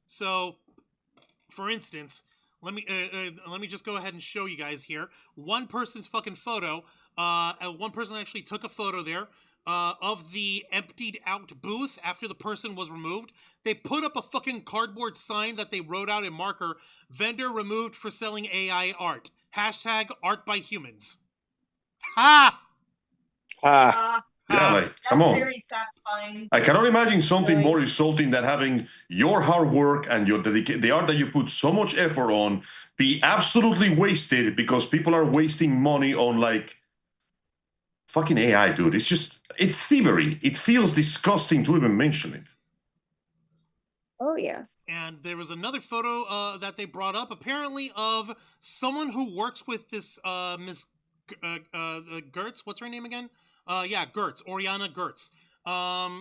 So, for instance, let me just go ahead and show you guys here one person's fucking photo. One person actually took a photo there. Of the emptied out booth after the person was removed. They put up a fucking cardboard sign that they wrote out in marker, vendor removed for selling AI art. Hashtag art by humans. Ha! Yeah, like, come on. very satisfying. I cannot imagine something Really? more insulting than having your hard work and your the art that you put so much effort on be absolutely wasted because people are wasting money on like fucking AI, dude. It's thievery. It feels disgusting to even mention it. Oh yeah. And there was another photo that they brought up, apparently of someone who works with this Miss Gertz. What's her name again? Gertz, Oriana Gertz.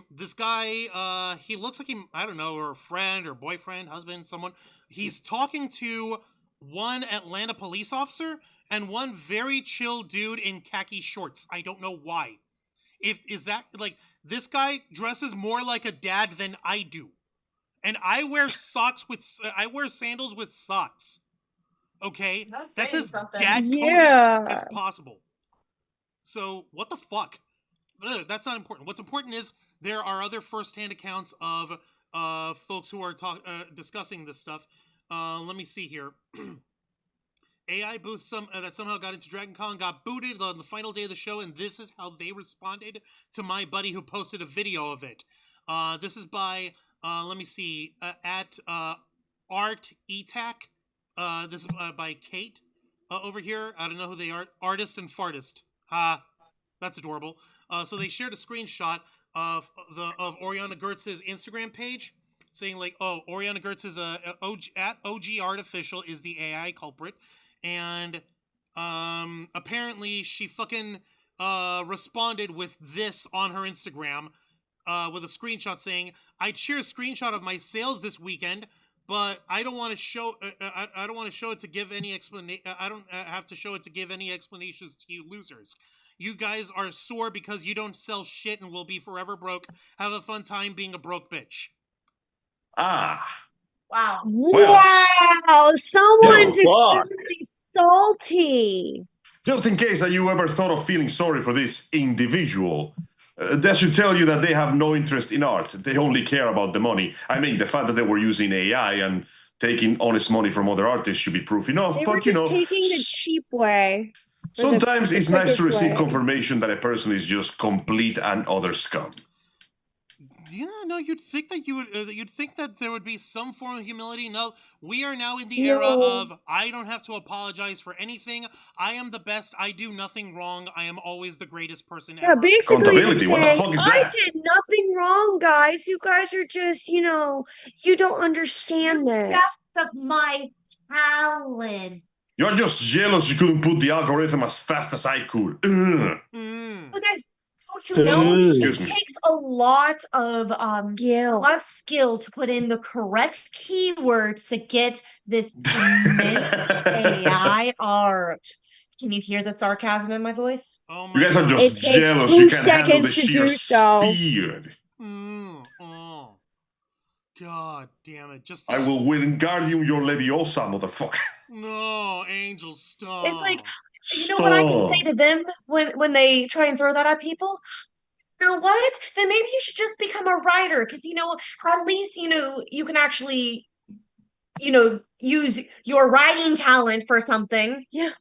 This guy, he looks like I don't know, her friend or boyfriend, husband, someone. He's talking to one Atlanta police officer and one very chill dude in khaki shorts. I don't know why. Is that like this guy dresses more like a dad than I do, and I wear sandals with socks. Okay, that's as dad coded as possible. So what the fuck? That's not important. What's important is there are other first-hand accounts of folks who are discussing this stuff. Let me see here. AI booth that somehow got into DragonCon got booted on the final day of the show, and this is how they responded to my buddy who posted a video of it. This is by, let me see, at Art Etac. This is by Kate over here. I don't know who they are. Artist and Fartist. That's adorable. So they shared a screenshot of Oriana Gertz's Instagram page, saying like, "Oh, Oriana Gertz is at OG Artificial is the AI culprit," and apparently she fucking responded with this on her Instagram with a screenshot saying, "I'd share a screenshot of my sales this weekend, but I don't want to show. I don't want to show it to give any explanation. I don't have to show it to give any explanations to you losers. You guys are sore because you don't sell shit and will be forever broke. Have a fun time being a broke bitch." Ah. Wow. Wow, someone's fuck. extremely salty. Just in case that you ever thought of feeling sorry for this individual, that should tell you that they have no interest in art. They only care about the money. I mean, the fact that they were using AI and taking honest money from other artists should be proof enough. They were But just taking the cheap way. sometimes the it's nice to quickest receive way. confirmation that a person is just complete and utter scum. Yeah, no, you'd think that there would be some form of humility. No, we are now in the era of I don't have to apologize for anything. I am the best. I do nothing wrong. I am always the greatest person Yeah, ever. basically Accountability, what the saying, fuck is I that? did nothing wrong, guys. You guys are just, you don't understand this. Just of my talent. You're just jealous you couldn't put the algorithm as fast as I could. Ugh. But guys, don't you know it Excuse me. takes a lot of skill to put in the correct keywords to get this immense AI art. Can you hear the sarcasm in my voice? Oh my You guys are God. just It takes jealous 2 you can't handle the seconds to sheer do so. speed. Oh. God damn it. Just I will Wingardium your Leviosa, motherfucker. No, Angel, stop. It's like, you know what I can say to them when they try and throw that at people? You know what? Then maybe you should just become a writer, because at least you can actually use your writing talent for something. Yeah.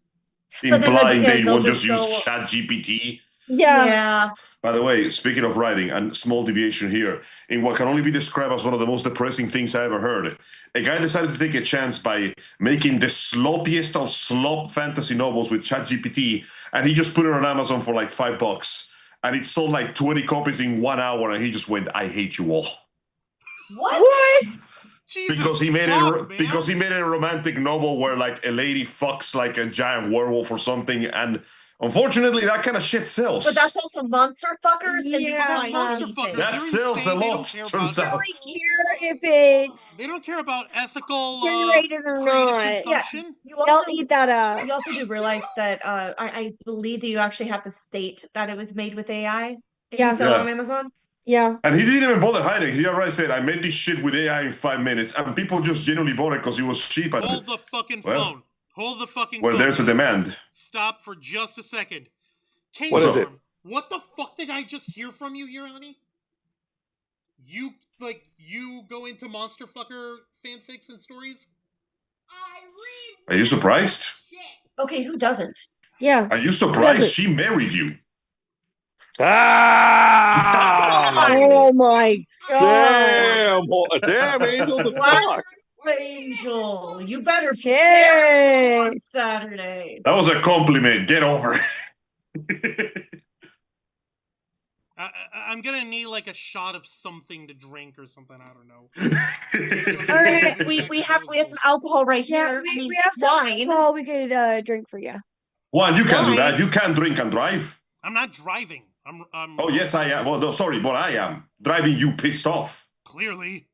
But then Implying they they'll won't just use go, ChatGPT. Yeah. By the way, speaking of writing, and small deviation here, in what can only be described as one of the most depressing things I ever heard, a guy decided to take a chance by making the sloppiest of slop fantasy novels with ChatGPT, and he just put it on Amazon for like $5, and it sold like 20 copies in 1 hour, and he just went, "I hate you all." what? Jesus Because he made fuck, it because he made it a romantic novel where like a lady fucks like a giant werewolf or something, and unfortunately that kind of shit sells. But that's also monster fuckers. And Yeah. That's monster fuckers. That They're sells insane. a They don't lot, care turns about- out. If it's They don't care about ethical generated or creative not. consumption. They'll eat that up. You also do realize that I believe that you actually have to state that it was made with AI if Yeah. you sell it on Yeah. Amazon. Yeah. And he didn't even bother hiding. He already said, "I made this shit with AI in 5 minutes," and people just genuinely bought it because it was cheap. And Hold the fucking Well, phone. Hold the fucking where phone. there's a demand. Stop for just a second. What is it? What the fuck did I just hear from you here, honey? You go into monster fucker fanfics and stories? Are you surprised? Okay, who doesn't? Yeah. Are you surprised Doesn't- she married you? Ah! Oh my god. Damn, Angel, the fuck. Angel, you better Shit. on Saturday. That was a compliment. Get over it. I'm gonna need like a shot of something to drink or something. I don't know. All right, we have some alcohol right Yeah, here. we have some wine. alcohol we could drink for you. Well, you can't do Why? that. You can't drink and drive. I'm not driving. I'm Oh, yes, I am. Well, no, sorry, but I am. Driving you pissed off. clearly.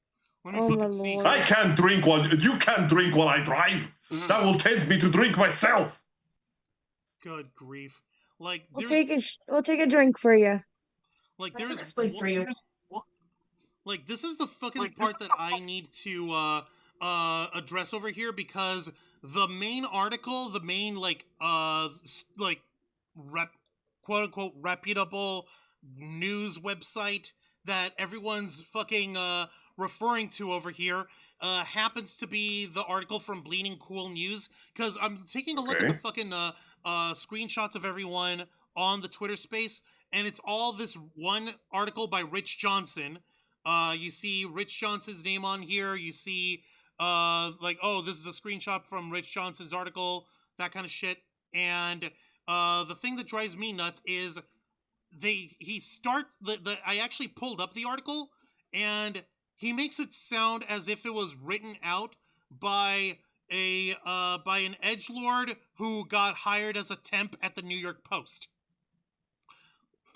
Let me Oh, my fucking see. lord. I can't drink while you can't drink while I drive. That will tempt me to drink myself. Good grief. Like We'll there's take a drink for you. like That's there's explained for you. Like this is the fucking part that I need to address over here, because the main article, the main quote unquote reputable news website that everyone's fucking referring to over here happens to be the article from Bleeding Cool News, because I'm taking a look at the Okay. fucking screenshots of everyone on the Twitter space, and it's all this one article by Rich Johnson. You see Rich Johnson's name on here. You see oh, this is a screenshot from Rich Johnson's article, that kind of shit. And the thing that drives me nuts is I actually pulled up the article, and he makes it sound as if it was written out by an edgelord who got hired as a temp at the New York Post.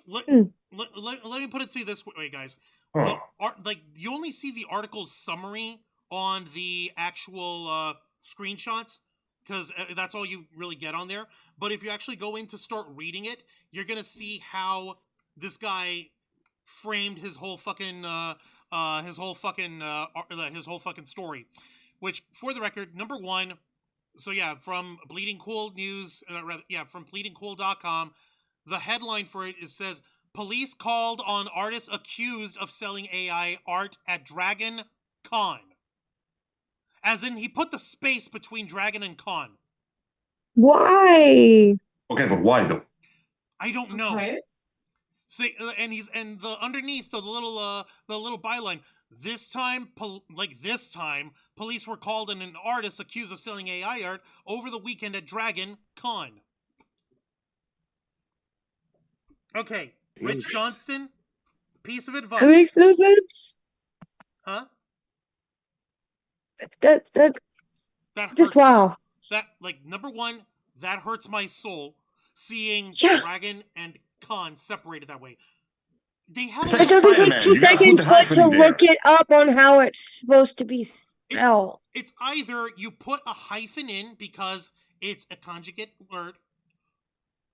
Let me put it to you this way, guys. Huh. You only see the article's summary on the actual screenshots, because that's all you really get on there. But if you actually go in to start reading it, you're gonna see how this guy framed his whole fucking story. Which, for the record, number one, so yeah, from Bleeding Cool News, from bleedingcool.com, the headline for it says, "Police called on artists accused of selling AI art at DragonCon." As in, he put the space between Dragon and Con. Why? Okay, but why though? I don't know. Okay. See, and the underneath the little byline. This time, police were called on an artist accused of selling AI art over the weekend at DragonCon. Okay, Rich Johnston, piece of advice. That makes no sense. Huh? That That hurts. Just wow. That, like, number one, that hurts my soul seeing Yeah. Dragon and Con separated that way. They have It's It like doesn't Spider-Man. take 2 You gotta put seconds the but hyphen to in there. look it up on how it's supposed to be spelled. It's either you put a hyphen in because it's a conjugate word,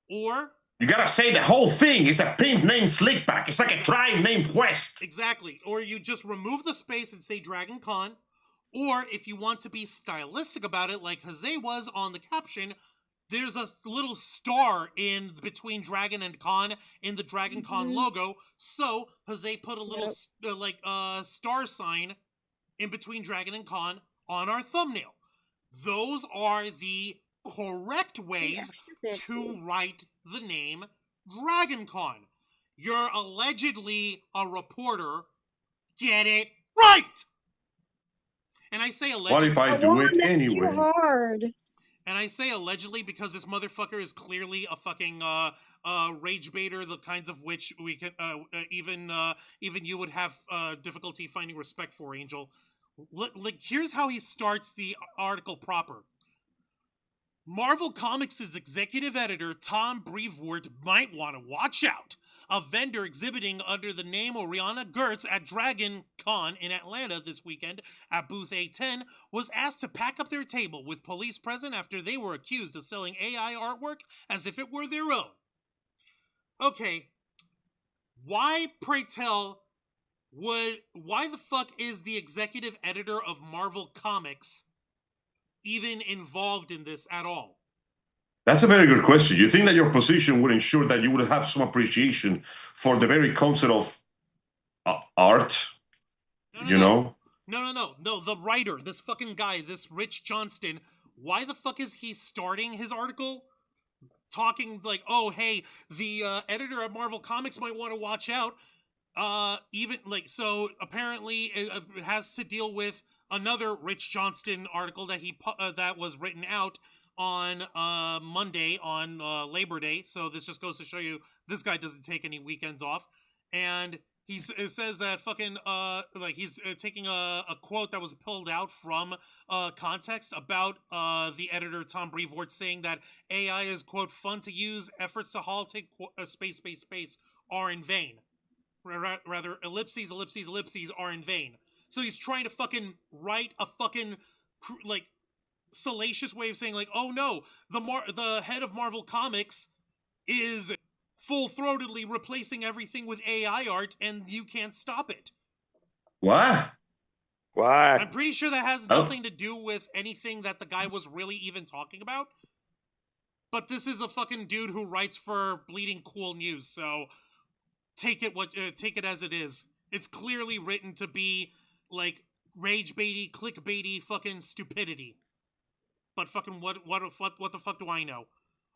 or You gotta say the whole thing. It's a pimp named Slickback. It's like a tribe named Quest. exactly, or you just remove the space and say Dragon Con, or if you want to be stylistic about it, like Jose was on the caption, there's a little star in between Dragon and Con in the Dragon Con logo. So Jose put a little star sign in between Dragon and Con on our thumbnail. Those are the correct ways to write the name DragonCon. You're allegedly a reporter. Get it right! And I say allegedly. What if I do it That's anyway? too hard. And I say allegedly because this motherfucker is clearly a fucking rage baiter, the kinds of which we can even you would have difficulty finding respect for, Angel. Like, here's how he starts the article proper. Marvel Comics' executive editor Tom Brevoort might want to watch out. A vendor exhibiting under the name Oriana Gertz at DragonCon in Atlanta this weekend at booth A10 was asked to pack up their table with police present after they were accused of selling AI artwork as if it were their own. Okay, why, pray tell, why the fuck is the executive editor of Marvel Comics even involved in this at all? That's a very good question. You think that your position would ensure that you would have some appreciation for the very concept of art? No, the writer, this fucking guy, this Rich Johnston, why the fuck is he starting his article talking like, oh, hey, the editor of Marvel Comics might want to watch out. So apparently it has to deal with another Rich Johnston article that that was written out on Monday on Labor Day. So this just goes to show you this guy doesn't take any weekends off. And it says that fucking he's taking a quote that was pulled out from context about the editor Tom Brevoort saying that AI is, quote, fun to use, efforts to halt it, space are in vain. Rather, ellipses are in vain. So he's trying to fucking write a fucking salacious way of saying like, oh no, the head of Marvel Comics is full-throatedly replacing everything with AI art, and you can't stop it. What? Why? I'm pretty sure that has nothing to do with anything that the guy was really even talking about. But this is a fucking dude who writes for Bleeding Cool News, so take it as it is. It's clearly written to be like rage baity, clickbaity, fucking stupidity. But fucking what the fuck do I know?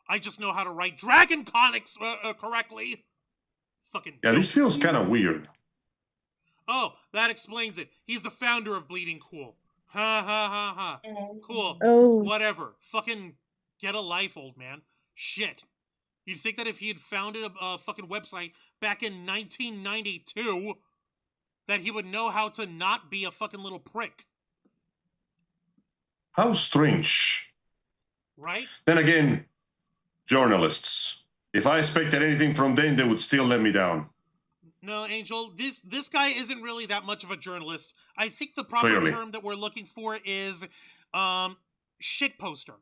I just know how to write Dragon Comics correctly. Fucking yeah, this feels kind of weird. Oh, that explains it. He's the founder of Bleeding Cool. Ha ha ha ha. Cool. Oh. Whatever. Fucking get a life, old man. Shit. You'd think that if he had founded a fucking website back in 1992, that he would know how to not be a fucking little prick. How strange. Right? Then again, journalists. If I expected anything from them, they would still let me down. No, Angel, this guy isn't really that much of a journalist. I think the proper term that we're looking for is shit poster.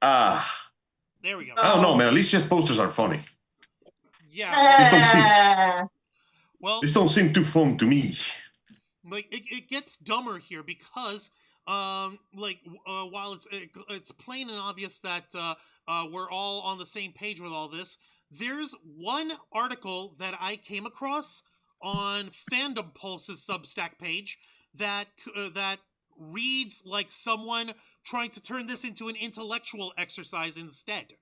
There we go. I don't know, man. At least shit posters are funny. Yeah. These don't seem too fun to me. Like it gets dumber here because while it's plain and obvious that we're all on the same page with all this, there's one article that I came across on Fandom Pulse's Substack page that reads like someone trying to turn this into an intellectual exercise instead.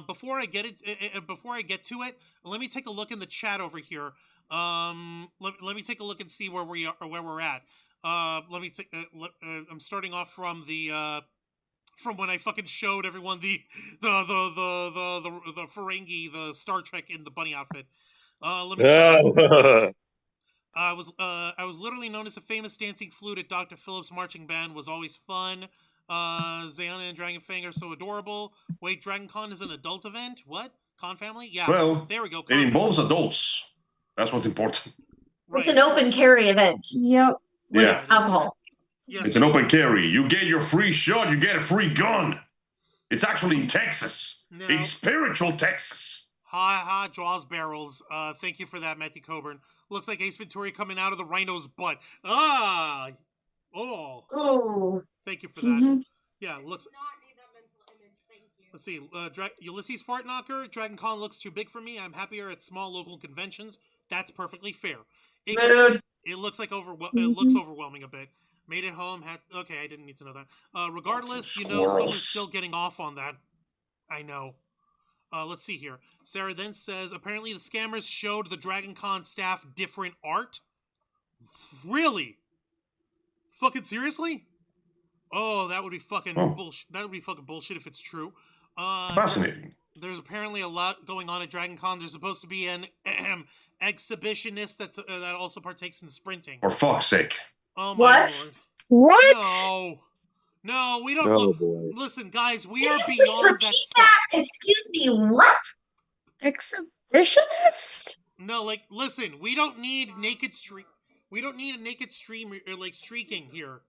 Before I get to it, let me take a look in the chat over here. Let me take a look and see where we are or where we're at. I'm starting off from from when I fucking showed everyone the Ferengi, the Star Trek in the bunny outfit. Let me see. I was literally known as a famous dancing flute at Dr. Phillips' marching band. Was always fun. Zayana and Dragonfang are so adorable. Wait, DragonCon is an adult event? What? Con family? Yeah. Well, there we go. it involves adults. That's what's important. It's an open carry event. Yep. With Yeah. alcohol. Yeah, It's an open carry. You get your free shot, you get a free gun. It's actually in Texas. No. It's spiritual Texas. Ha, draws barrels. Thank you for that, Matthew Coburn. Looks like Ace Ventura coming out of the rhino's butt. Oh. Ooh. Thank you for that. Yeah, looks... Let's see. Ulysses Fartknocker. DragonCon looks too big for me. I'm happier at small local conventions. That's perfectly fair. It looks like it looks overwhelming a bit. Made it home. Okay, I didn't need to know that. Regardless, someone's still getting off on that. I know. Let's see here. Sarah then says, apparently the scammers showed the DragonCon staff different art. Really? Fucking seriously? Oh, that would be fucking bullshit. That would be fucking bullshit if it's true. Fascinating. There's apparently a lot going on at DragonCon. There's supposed to be an exhibitionist that also partakes in sprinting. For fuck's sake. Oh my What? Lord. What? No, we don't. Listen, guys, we are Please beyond that repeat stuff. that. Excuse me. What? Exhibitionist? No, listen, we don't need naked stream. We don't need a naked stream or streaking here.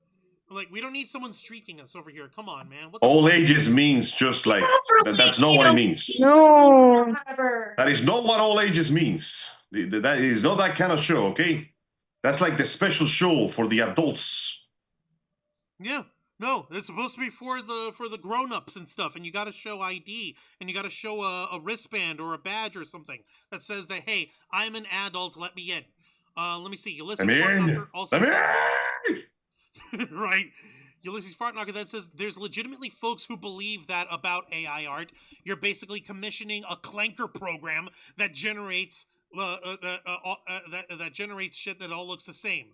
We don't need someone streaking us over here. Come on, man. All ages means just like that's not what it means. No. Whatever. That is not what all ages means. That is not that kind of show, okay? That's like the special show for the adults. Yeah. No, it's supposed to be for the grown-ups and stuff, and you got to show ID, and you got to show a wristband or a badge or something that says that, hey, I'm an adult, let me in. Let me see. Ulysses Fartknocker also says, right. Ulysses Fartknocker then says there's legitimately folks who believe that about AI art. You're basically commissioning a clanker program that generates that generates shit that all looks the same.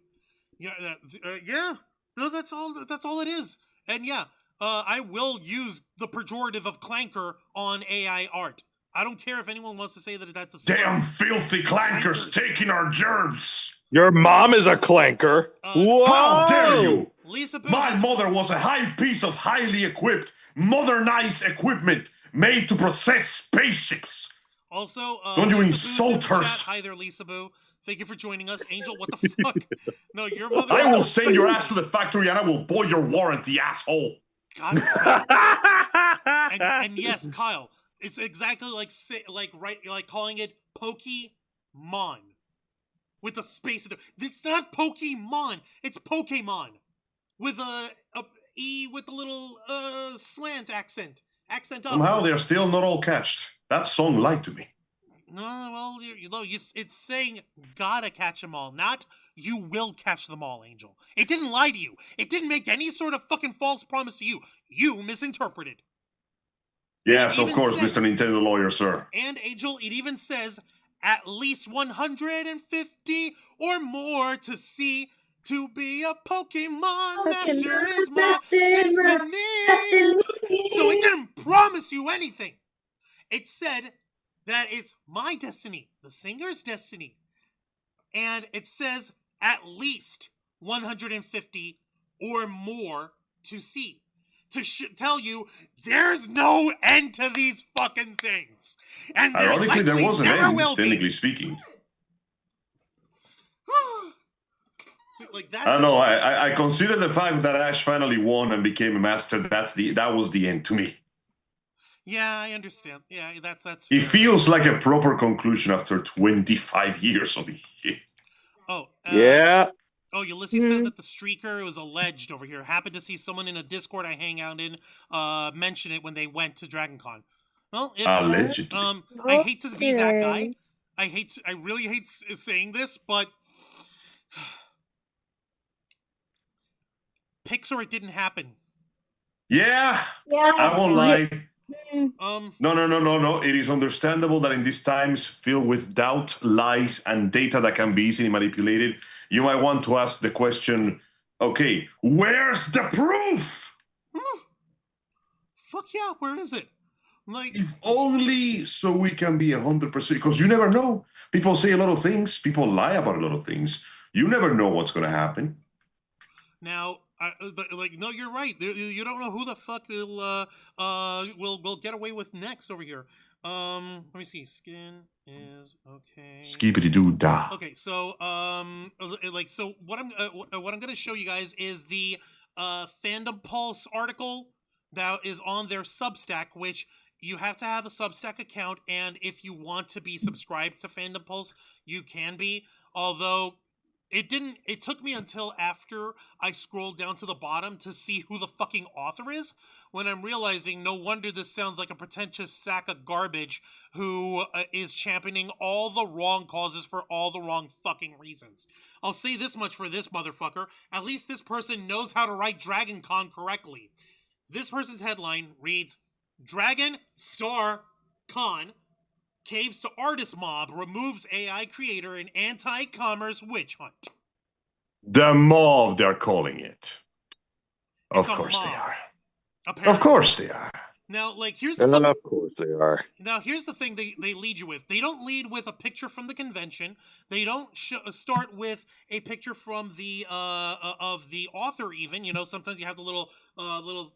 Yeah. No, that's all it is. And yeah, I will use the pejorative of clanker on AI art. I don't care if anyone wants to say that that's a damn filthy clankers taking our germs. Your mom is a clanker. Whoa! How dare you? Lisa My mother was a high piece of highly equipped, modernized equipment made to process spaceships. Also, don't you Lisa insult her? Hi there, Lisa Boo. Thank you for joining us. Angel, what the fuck? No, your mother... I will send your ass to the factory and I will boil your warranty, asshole. God. and yes, Kyle, it's exactly like calling it Pokemon. With a space... It's not Pokemon. It's Pokemon. With a E with a little slant accent. Accent up. Somehow they're still not all catched. That song lied to me. No, well, it's saying gotta catch them all, not you will catch them all, Angel. It didn't lie to you. It didn't make any sort of fucking false promise to you. You misinterpreted. Yes, of course, Mr. Nintendo lawyer, sir. And Angel, it even says at least 150 or more to see. To be a Pokemon master is my destiny. So it didn't promise you anything. It said that it's my destiny, the singer's destiny. And it says at least 150 or more to see. To tell you there's no end to these fucking things. And ironically, there was an end, technically speaking. I don't know. I consider the fact that Ash finally won and became a master. That was the end to me. Yeah, I understand. Yeah, that's. It feels like a proper conclusion after 25 years of it. Oh. Yeah. Oh, Ulysses said that the streaker was alleged over here. Happened to see someone in a Discord I hang out in mention it when they went to DragonCon. Well, allegedly. I hate to be that guy. I really hate saying this, but. Pixar, it didn't happen. Yeah. I won't lie. No. It is understandable that in these times filled with doubt, lies, and data that can be easily manipulated, you might want to ask the question, okay, where's the proof? Fuck yeah, where is it? If only so we can be 100%, because you never know. People say a lot of things. People lie about a lot of things. You never know what's going to happen. Now, No, you're right. You don't know who the fuck will get away with next over here. Let me see. Skin is okay. Skibbity doo da. Okay, so so what I'm gonna show you guys is the Fandom Pulse article that is on their Substack, which you have to have a Substack account, and if you want to be subscribed to Fandom Pulse, you can be. Although it took me until after I scrolled down to the bottom to see who the fucking author is, when I'm realizing no wonder this sounds like a pretentious sack of garbage who is championing all the wrong causes for all the wrong fucking reasons. I'll say this much for this motherfucker. At least this person knows how to write DragonCon correctly. This person's headline reads, Dragon Star Con caves to artist mob, removes AI creator in anti-commerce witch hunt. The mob, they're calling it. Of course they are. Apparently. Of course they are. Now, here's the thing. Of course they are. Now, here's the thing they lead you with. They don't lead with a picture from the convention. They don't start with a picture from the of the author. Even sometimes you have the little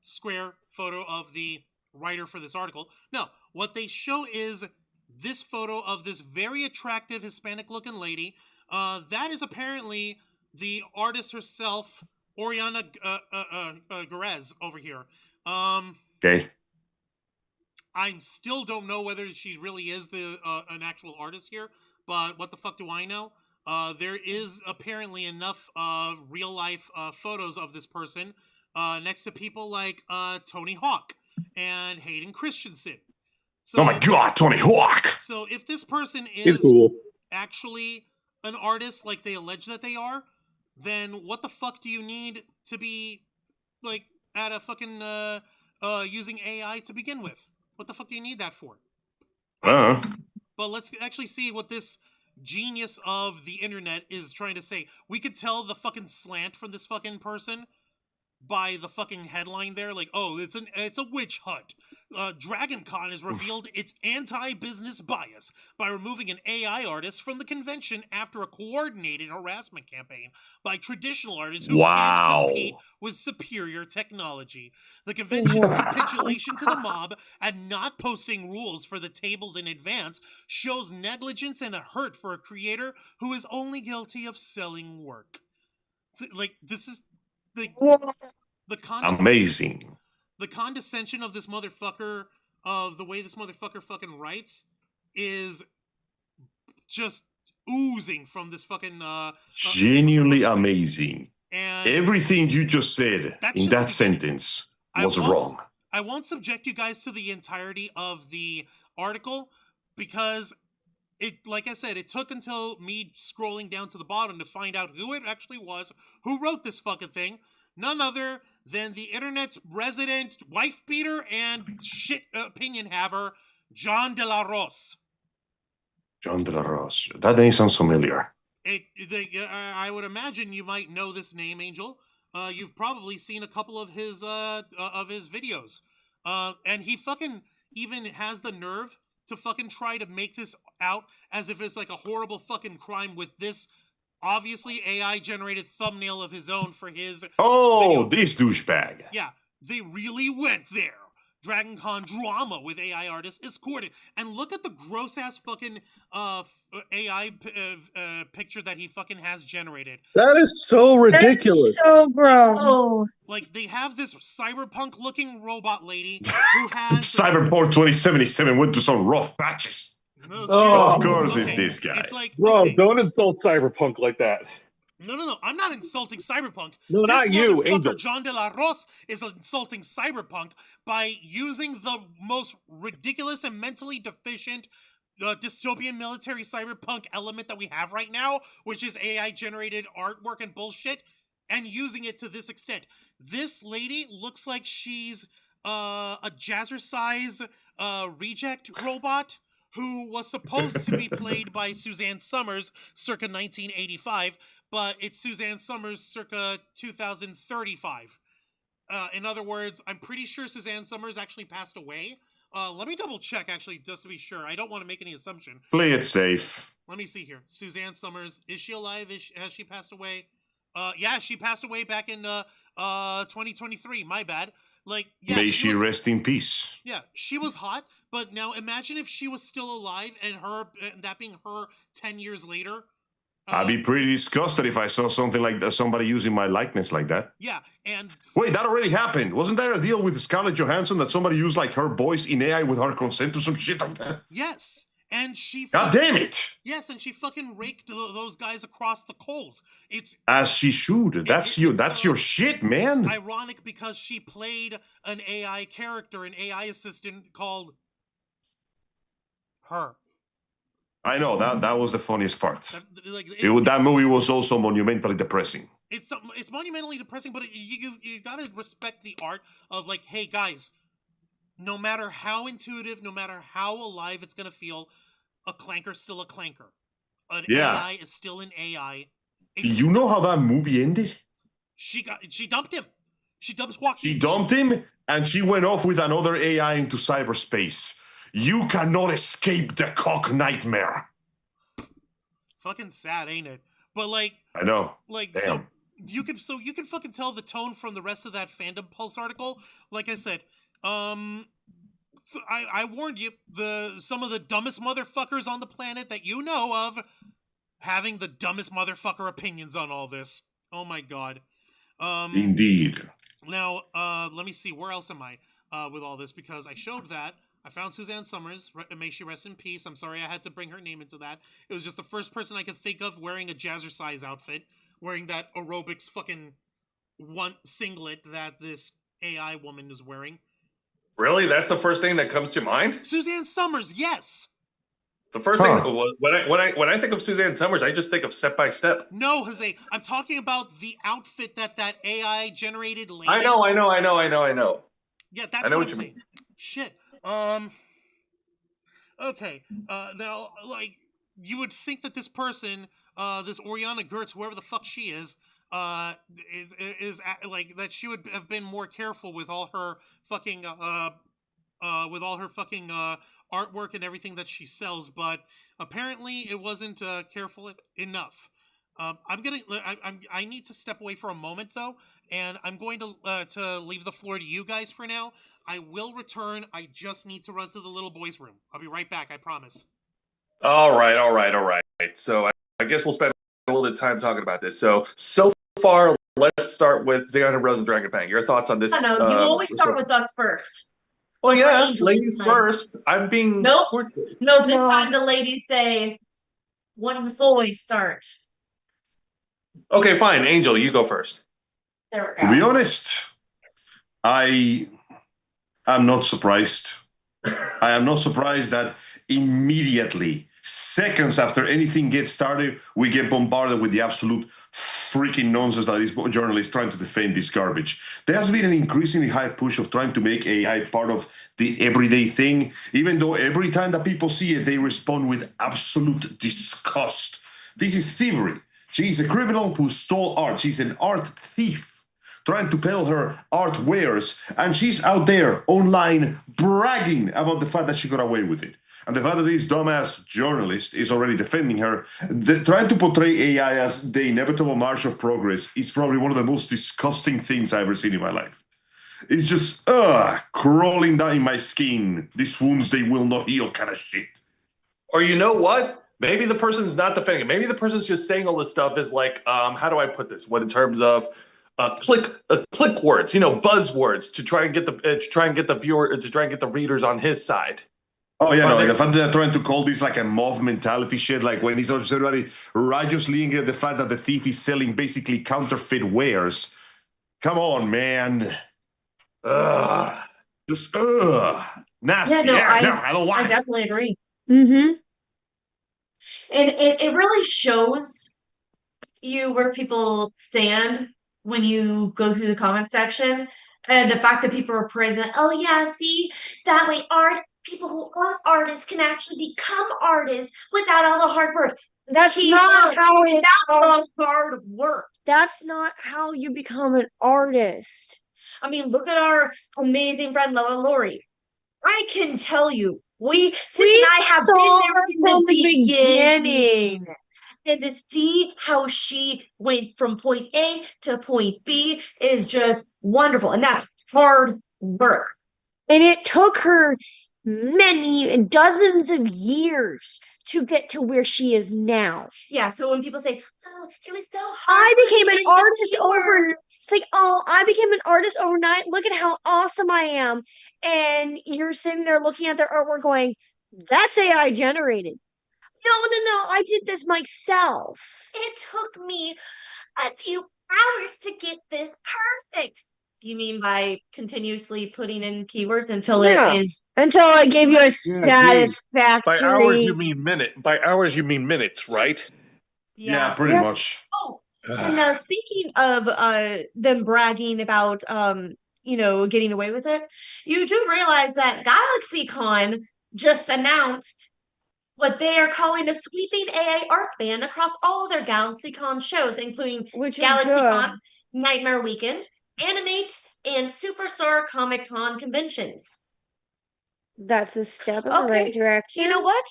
square photo of the writer for this article. No, what they show is this photo of this very attractive Hispanic-looking lady. That is apparently the artist herself, Oriana Garez, over here. Okay. I still don't know whether she really is an actual artist here, but what the fuck do I know? There is apparently enough real-life photos of this person next to people like Tony Hawk and Hayden Christensen. So, oh my god, Tony Hawk! So if this person is actually an artist like they allege that they are, then what the fuck do you need to be at a fucking using AI to begin with? What the fuck do you need that for? But let's actually see what this genius of the internet is trying to say. We could tell the fucking slant from this fucking person by the fucking headline there, it's a witch hunt. DragonCon has revealed its anti-business bias by removing an AI artist from the convention after a coordinated harassment campaign by traditional artists who can't compete with superior technology. The convention's capitulation to the mob and not posting rules for the tables in advance shows negligence and a hurt for a creator who is only guilty of selling work. This is amazing. The condescension of this motherfucker, of the way this motherfucker fucking writes, is just oozing from this fucking genuinely amazing. And everything you just said in that sentence was wrong. I won't subject you guys to the entirety of the article because like I said, it took until me scrolling down to the bottom to find out who it actually was who wrote this fucking thing. None other than the internet's resident wife beater and shit opinion haver, John De La Rose. John De La Rose. That name sounds familiar. I would imagine you might know this name, Angel. You've probably seen a couple of his videos. And he fucking even has the nerve to fucking try to make this out as if it's like a horrible fucking crime with this obviously AI-generated thumbnail of his own for his video. This douchebag. Yeah, they really went there. DragonCon drama with AI artists is courted. And look at the gross-ass fucking AI picture that he fucking has generated. That is so ridiculous. That's so gross. They have this cyberpunk-looking robot lady who has... Cyberpunk 2077 went through some rough patches. No, of course it's this guy. It's Bro, don't insult Cyberpunk like that. No. I'm not insulting Cyberpunk. No, not you, Angel. John De La Rose is insulting Cyberpunk by using the most ridiculous and mentally deficient dystopian military cyberpunk element that we have right now, which is AI-generated artwork and bullshit, and using it to this extent. This lady looks like she's a jazzercise reject robot who was supposed to be played by Suzanne Summers circa 1985, but it's Suzanne Summers circa 2035. In other words, I'm pretty sure Suzanne Summers actually passed away. Let me double check, actually, just to be sure. I don't want to make any assumption. Play it safe. Let me see here. Suzanne Summers, is she alive? Has she passed away? Yeah, she passed away back in 2023. My bad. Like, yeah, May she rest in peace. Yeah, she was hot, but now imagine if she was still alive and that being her 10 years later. I'd be pretty disgusted if I saw something like that, somebody using my likeness like that. Yeah, and wait, that already happened. Wasn't there a deal with Scarlett Johansson that somebody used like her voice in AI with her consent or some shit like that? Yes, and she. God damn it! Yes, and she fucking raked those guys across the coals. It's as she should. That's your shit, man. Ironic because she played an AI character, an AI assistant called her. I know that was the funniest part. That movie was also monumentally depressing. It's monumentally depressing, but you gotta respect the art of like, hey guys, no matter how intuitive, no matter how alive it's gonna feel, a clanker's still a clanker. An AI is still an AI. Do you know how that movie ended? She dumped him. She dumped Joaquin. She dumped him, and she went off with another AI into cyberspace. You cannot escape the cock nightmare. Fucking sad, ain't it? But like, I know. Like, damn. you can fucking tell the tone from the rest of that Fandom Pulse article. Like I said, I warned you, some of the dumbest motherfuckers on the planet that you know of having the dumbest motherfucker opinions on all this. Oh my god. Indeed. Now, let me see, where else am I with all this? Because I showed that. I found Suzanne Summers. May she rest in peace. I'm sorry I had to bring her name into that. It was just the first person I could think of wearing a jazzercise outfit, wearing that aerobics fucking singlet that this AI woman is wearing. Really? That's the first thing that comes to mind? Suzanne Summers, yes. The first thing when I think of Suzanne Summers, I just think of Step by Step. No, Jose, I'm talking about the outfit that AI generated later. I know. Yeah, that's what I'm saying. Shit. Okay. Now, like, you would think that this person, this Oriana Gertz, whoever the fuck she is like that she would have been more careful with all her fucking artwork and everything that she sells, but apparently it wasn't careful enough. I need to step away for a moment though, and I'm going to leave the floor to you guys for now. I will return. I just need to run to the little boys' room. I'll be right back. I promise. All right. So I guess we'll spend a little bit of time talking about this. So far, let's start with Xeon Rose and Dragonfang. Your thoughts on this? I know, you always start with us first. Well, yeah, ladies first. I'm being... Nope. No, this time the ladies say, when the boys start. Okay, fine. Angel, you go first. There we go. To be honest, I am not surprised. I am not surprised that immediately, seconds after anything gets started, we get bombarded with the absolute freaking nonsense that these journalists trying to defend this garbage. There has been an increasingly high push of trying to make AI part of the everyday thing, even though every time that people see it, they respond with absolute disgust. This is thievery. She's a criminal who stole art. She's an art thief trying to peddle her art wares, and she's out there online bragging about the fact that she got away with it. And the fact that this dumbass journalist is already defending her, trying to portray AI as the inevitable march of progress is probably one of the most disgusting things I've ever seen in my life. It's just, crawling down in my skin. These wounds, they will not heal kind of shit. Or you know what? Maybe the person's not defending it. Maybe the person's just saying all this stuff is like, how do I put this? What in terms of click words, buzzwords to try and get the readers on his side. Oh yeah, like the fact that they're trying to call this like a mob mentality shit, like when he's everybody righteously at the fact that the thief is selling basically counterfeit wares. Come on, man. Just nasty. Yeah, no, I don't want I it. definitely agree. Mm-hmm. And it really shows you where people stand when you go through the comment section, and the fact that people are praising, oh yeah, see, that way people who aren't artists can actually become artists without all the hard work. That's not how it's hard work. That's not how you become an artist. I mean, look at our amazing friend Lala Lori. I can tell you, Sis and I have been there from the beginning. And to see how she went from point A to point B is just wonderful. And that's hard work. And it took her many dozens of years to get to where she is now. Yeah, so when people say, oh, it was so hard. I for became me an to get artist the overnight. keywords." It's like, oh, I became an artist overnight. Look at how awesome I am. And you're sitting there looking at their artwork going, that's AI generated. No, I did this myself. It took me a few hours to get this perfect. You mean by continuously putting in keywords until Yeah. it is Until I gave you a geez. satisfactory. By hours you mean minutes, right? Yeah, pretty Yeah. much. Oh, and speaking of them bragging about getting away with it, you do realize that GalaxyCon just announced what they are calling a sweeping AI art ban across all of their GalaxyCon shows, including Which is GalaxyCon, good. Nightmare Weekend, Animate, and Superstar Comic Con conventions. That's a step in the Okay, right direction. you know what?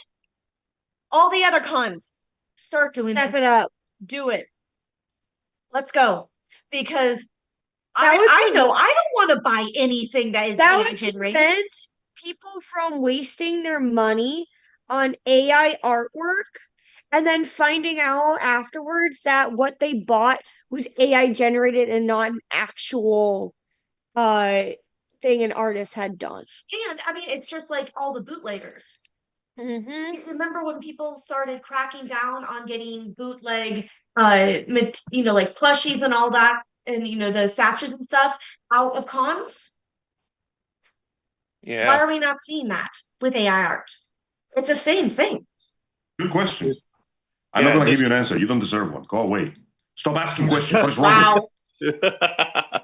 All the other cons, start doing Step this. it up. Do it. Let's go. Because That would I be- know I don't want to buy anything that is That AI would generated. prevent people from wasting their money on AI artwork and then finding out afterwards that what they bought was AI generated and not an actual thing an artist had done. And I mean, it's just like all the bootleggers. Mm-hmm. Remember when people started cracking down on getting bootleg, like plushies and all that, and the statues and stuff out of cons? Why Yeah. are we not seeing that with AI art? It's the same thing. Good question. There's- I'm not yeah, going to there's- give you an answer. You don't deserve one. Go away. Stop asking questions. What is wrong with you? Wow.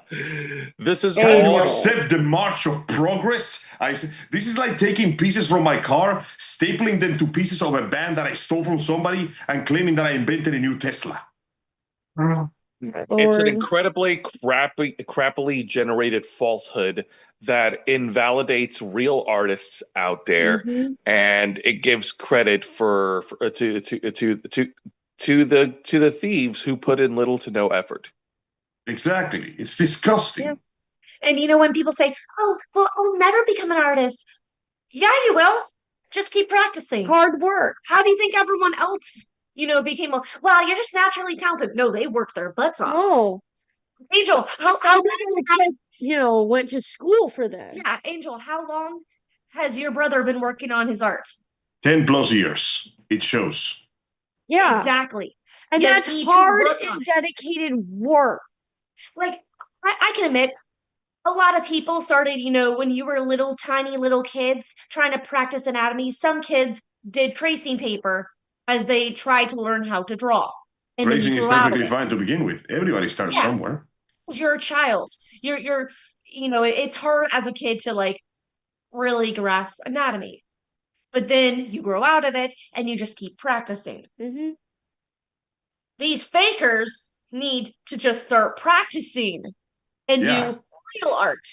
This is Can you all accept the march of progress? This is like taking pieces from my car, stapling them to pieces of a band that I stole from somebody, and claiming that I invented a new Tesla. it's an incredibly crappily generated falsehood that invalidates real artists out there, and it gives credit to the thieves who put in little to no effort. Exactly. It's disgusting. Yeah. And when people say, oh, well, I'll never become an artist. Yeah, you will. Just keep practicing. Hard work. How do you think everyone else, became, well, you're just naturally talented. No, they worked their butts off. Oh. Angel, How went to school for that? Yeah, Angel, how long has your brother been working on his art? 10 plus years. It shows. Yeah. Exactly. And You that's need to hard work on and it. dedicated work. Like, I can admit, a lot of people started, when you were little, tiny little kids trying to practice anatomy. Some kids did tracing paper as they tried to learn how to draw. And then Tracing you is grew out of perfectly it. fine to begin with. Everybody starts Yeah. somewhere. You're a child. You're it's hard as a kid to really grasp anatomy. But then you grow out of it and you just keep practicing. Mm-hmm. These fakers need to just start practicing and do real art.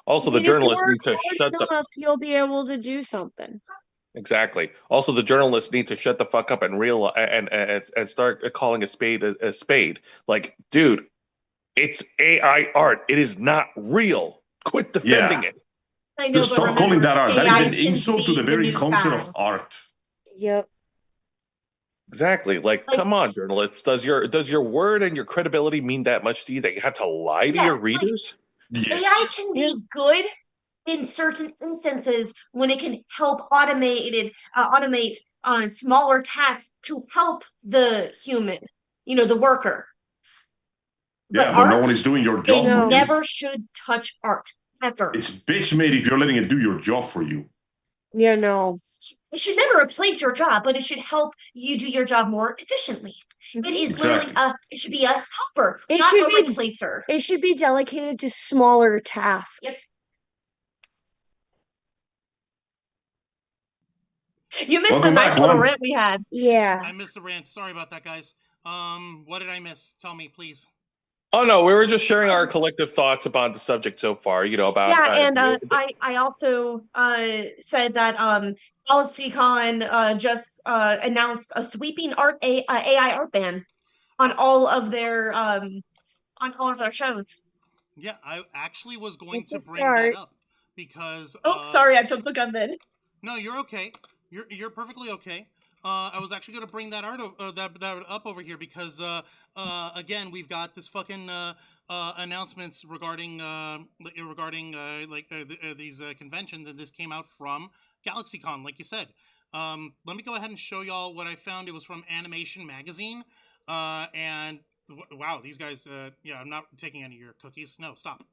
Also, the journalists need to shut the You'll be able to do something. Exactly. Also, the journalists need to shut the fuck up and start calling a spade a spade. Like, dude, it's AI art. It is not real. Quit defending it. I know, Just but stop calling that art. That AI is an tends insult to be the very new concept fad. of art. Yep. Exactly. Like, come on, journalists. Does your word and your credibility mean that much to you that you have to lie to your readers? Yes. AI can be good in certain instances when it can help automate smaller tasks to help the human, the worker. But no one is doing your job for you. Never should touch art ever. It's bitch made if you're letting it do your job for you. Yeah, no. It should never replace your job, but it should help you do your job more efficiently. It is literally it should be a helper, not a replacer. It should be delegated to smaller tasks. Yep. You missed a nice little rant we had. Yeah. I missed the rant. Sorry about that, guys. What did I miss? Tell me, please. Oh no, we were just sharing our collective thoughts about the subject so far. About I also said that GalaxyCon just announced a sweeping AI art ban on all of their shows. Yeah, I actually was going It's to a bring that start. up because Oh, sorry, I jumped the gun then. no, you're okay. You're perfectly okay. I was actually going to bring that that up over here because again we've got this fucking announcements regarding these conventions, and this came out from GalaxyCon, like you said. Let me go ahead and show y'all what I found. It was from Animation Magazine, and wow, these guys. Yeah, I'm not taking any of your cookies. No, stop.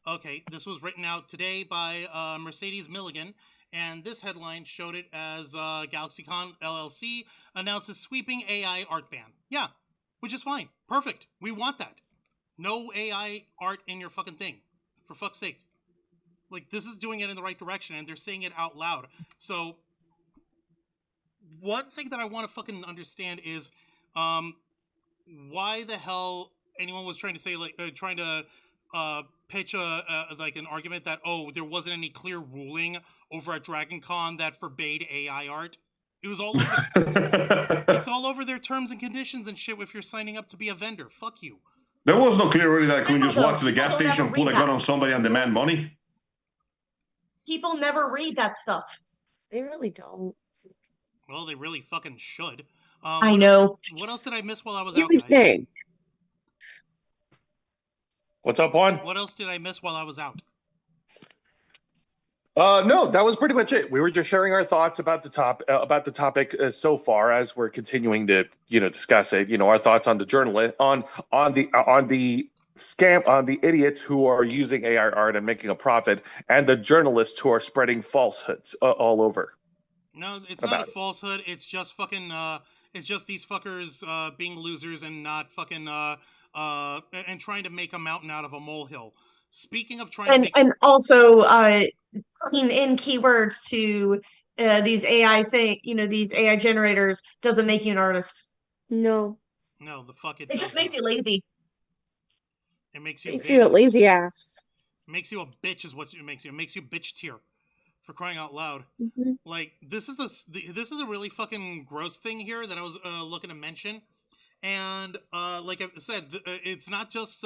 Okay, this was written out today by Mercedes Milligan. And this headline showed it as GalaxyCon LLC announces sweeping AI art ban. Yeah, which is fine. Perfect. We want that. No AI art in your fucking thing. For fuck's sake. Like, this is doing it in the right direction, and they're saying it out loud. So, one thing that I want to fucking understand is why the hell anyone was trying to say, pitch an argument that there wasn't any clear ruling over at DragonCon that forbade AI art. It was all over. It's all over their terms and conditions and shit. If you're signing up to be a vendor, fuck you. There was no clear rule that can just walk to the gas station, pull a gun on somebody, and demand money. People never read that stuff. They really don't. Well, they really fucking should. I know. What else did I miss while I was out, guys? Think. What's up, Juan? What else did I miss while I was out? No, that was pretty much it. We were just sharing our thoughts about the topic so far as we're continuing to discuss it. Our thoughts on the journalist on the scam, on the idiots who are using AI art and making a profit, and the journalists who are spreading falsehoods all over. No, it's not a falsehood. It's just fucking. It's just these fuckers being losers and not fucking and trying to make a mountain out of a molehill. Speaking of trying to make... and also putting in keywords to these AI these AI generators doesn't make you an artist. No, the fuck it just makes you lazy. It makes you a lazy ass. It makes you a bitch is what it makes you. It makes you bitch tier. For crying out loud. Mm-hmm. Like, this is a really fucking gross thing here that I was looking to mention. And like I said, it's not just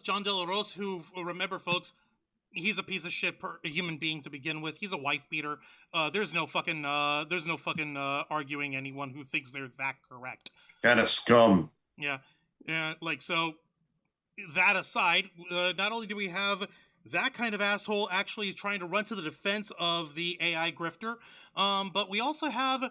John De La Rose, who, remember folks, he's a piece of shit human being to begin with. He's a wife beater. There's no fucking arguing anyone who thinks they're that correct. Kind of scum. Yeah. So that aside, not only do we have that kind of asshole actually trying to run to the defense of the AI grifter, but we also have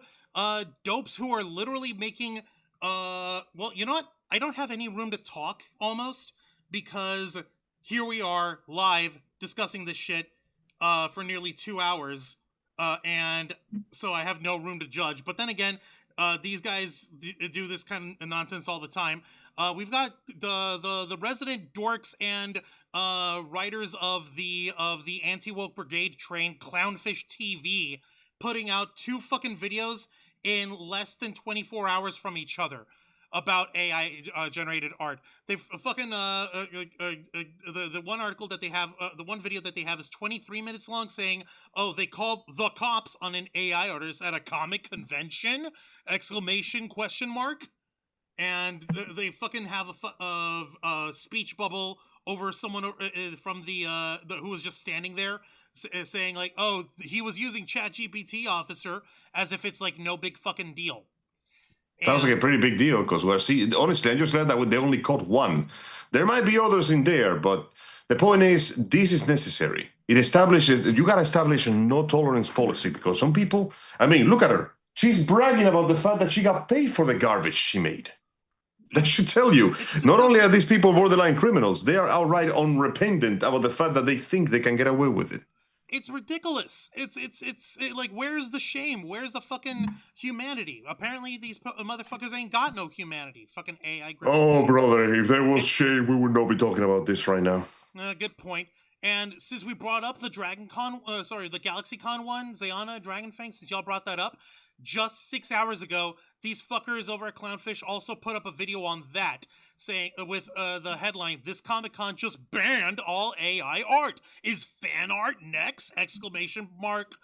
dopes who are literally making well, you know what? I don't have any room to talk almost, because here we are live discussing this shit for nearly 2 hours, and so I have no room to judge. But then again, these guys do this kind of nonsense all the time. We've got the resident dorks and writers of the anti-woke brigade train, Clownfish TV, putting out 2 fucking videos in less than 24 hours from each other about AI generated art. They fucking the one article that they have, the one video that they have is 23 minutes long, saying, "Oh, they called the cops on an AI artist at a comic convention!" Exclamation question mark. And they fucking have a speech bubble over someone from the who was just standing there, saying like, "Oh, he was using ChatGPT, officer," as if it's like no big fucking deal. Sounds like a pretty big deal, because honestly, I'm just glad that they only caught one. There might be others in there, but the point is, this is necessary. It establishes, you got to establish a no tolerance policy, because some people, I mean, look at her. She's bragging about the fact that she got paid for the garbage she made. That should tell you, not only are these people borderline criminals, they are outright unrepentant about the fact that they think they can get away with it. It's ridiculous. It's like, where's the shame? Where's the fucking humanity? Apparently, these motherfuckers ain't got no humanity. Fucking AI. Oh, brother, if there was shame, we would not be talking about this right now. Good point. And since we brought up the the GalaxyCon one, Zayana, Dragonfang, since y'all brought that up, just 6 hours ago, these fuckers over at Clownfish also put up a video on that, saying with the headline, "This Comic-Con just banned all AI art. Is fan art next?" Exclamation mark,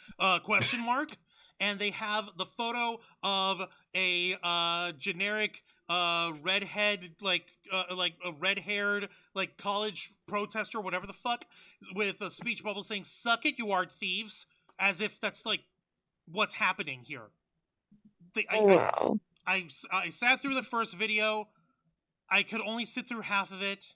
question mark. And they have the photo of a generic redhead, like a red-haired, like college protester, whatever the fuck, with a speech bubble saying, "Suck it, you art thieves," as if that's like what's happening here. I sat through the first video. I could only sit through half of it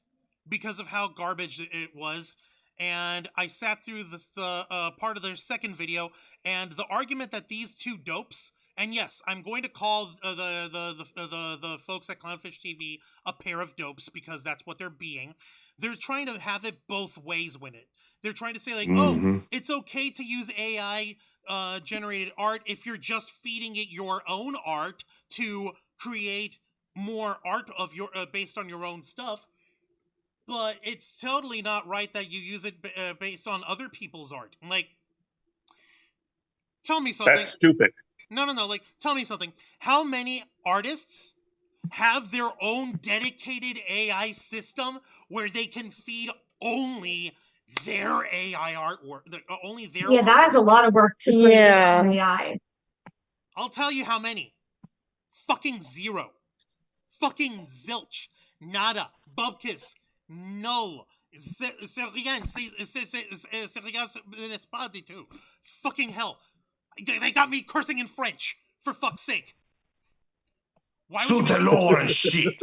because of how garbage it was. And I sat through the part of their second video, and the argument that these two dopes, and yes, I'm going to call the folks at Clownfish TV a pair of dopes because that's what they're being. They're trying to have it both ways with it. They're trying to say like, oh, it's okay to use AI generated art if you're just feeding it your own art to create more art of your based on your own stuff. But it's totally not right that you use it based on other people's art. Like, tell me something. That's stupid. No. Like, tell me something. How many artists have their own dedicated AI system where they can feed only their AI artwork? Only their Yeah, that is a lot of work to create AI. I'll tell you how many. Fucking zero. Fucking zilch. Nada. Bubkiss. No. C'est rien. C'est rien. C'est pas du tout. Fucking hell. They got me cursing in French, for fuck's sake. Why would you and shit.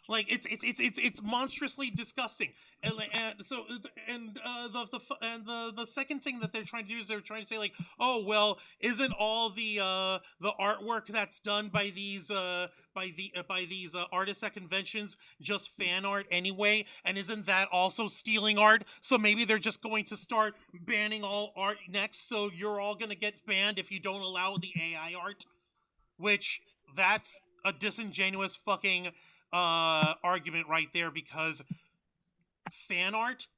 Like it's monstrously disgusting, and the second thing that they're trying to do is they're trying to say like, oh well, isn't all the artwork that's done by these artists at conventions just fan art anyway, and isn't that also stealing art? So maybe they're just going to start banning all art next, so you're all gonna get banned if you don't allow the AI art, which that's a disingenuous fucking argument right there, because fan art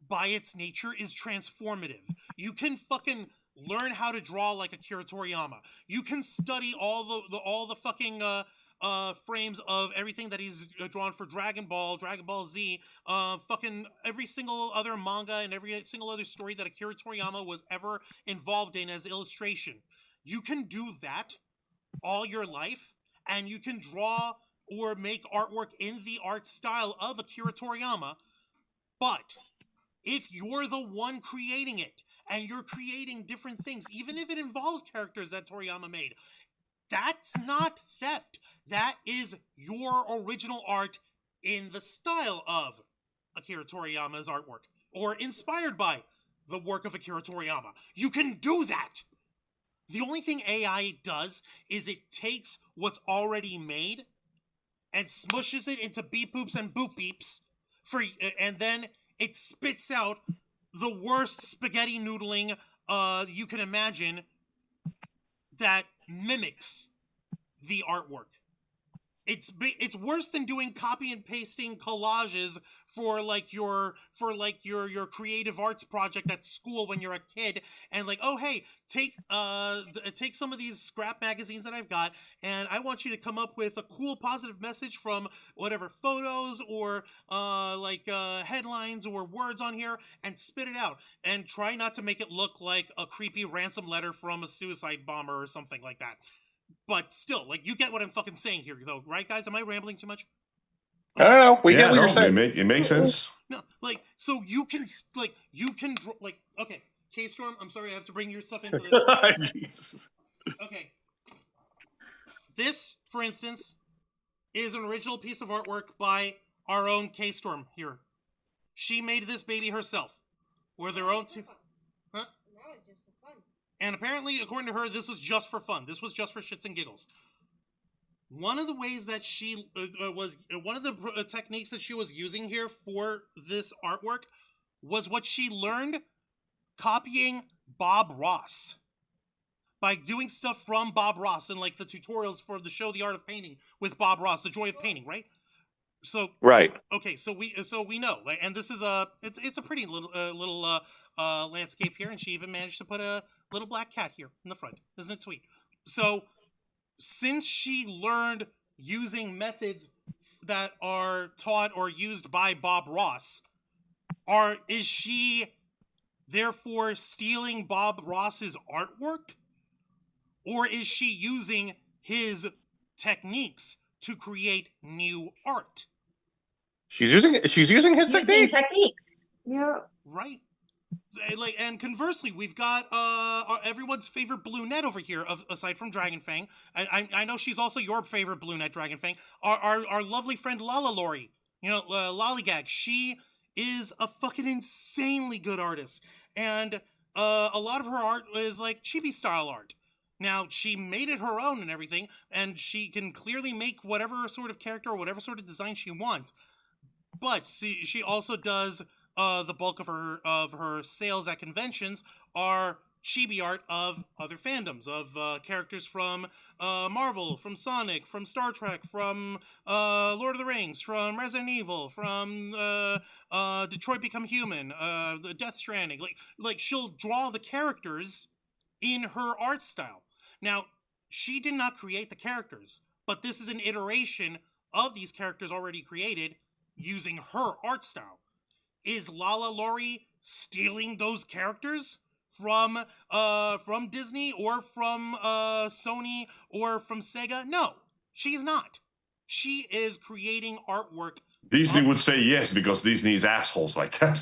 by its nature is transformative. You can fucking learn how to draw like Akira Toriyama. You can study all the fucking frames of everything that he's drawn for Dragon Ball Z, fucking every single other manga and every single other story that Akira Toriyama was ever involved in as illustration. You can do that all your life, and you can draw or make artwork in the art style of Akira Toriyama. But if you're the one creating it, and you're creating different things, even if it involves characters that Toriyama made, that's not theft. That is your original art in the style of Akira Toriyama's artwork, or inspired by the work of Akira Toriyama. You can do that. The only thing AI does is it takes what's already made and smushes it into beep boops and boop beeps, and then it spits out the worst spaghetti noodling you can imagine that mimics the artwork. It's worse than doing copy and pasting collages for your creative arts project at school when you're a kid, and like, oh hey, take some of these scrap magazines that I've got, and I want you to come up with a cool positive message from whatever photos or headlines or words on here, and spit it out, and try not to make it look like a creepy ransom letter from a suicide bomber or something like that. But still, like, you get what I'm fucking saying here, though, right, guys? Am I rambling too much? I don't know. We get what you're saying. It makes sense. No, like, so okay, K-Storm, I'm sorry, I have to bring your stuff into this. Jesus. Okay. This, for instance, is an original piece of artwork by our own K-Storm here. She made this baby herself. With their own Huh? And apparently, according to her, this was just for fun. This was just for shits and giggles. One of the ways that she one of the techniques that she was using here for this artwork was what she learned copying Bob Ross. By doing stuff from Bob Ross and like the tutorials for the show The Art of Painting with Bob Ross, The Joy of Painting, right? So Right. okay, so we know, like, and this is it's a pretty little landscape here, and she even managed to put a little black cat here in the front. Isn't it sweet? So since she learned using methods that are taught or used by Bob Ross, is she therefore stealing Bob Ross's artwork, or is she using his techniques to create new art? She's using his Using technique. techniques. Yeah. Right. Like, and conversely, we've got everyone's favorite Blue Net over here, aside from Dragonfang. I know she's also your favorite Blue Net, Dragonfang. Our lovely friend Lala Lori, Lollygag. She is a fucking insanely good artist, and a lot of her art is like chibi style art. Now, she made it her own and everything, and she can clearly make whatever sort of character or whatever sort of design she wants. But she also does the bulk of her sales at conventions are chibi art of other fandoms, of characters from Marvel, from Sonic, from Star Trek, from Lord of the Rings, from Resident Evil, from Detroit Become Human, the Death Stranding. Like she'll draw the characters in her art style. Now, she did not create the characters, but this is an iteration of these characters already created using her art style. Is Lala Lori stealing those characters from Disney or from Sony or from Sega? No, she's not. She is creating artwork. Disney would say yes because Disney is assholes like that.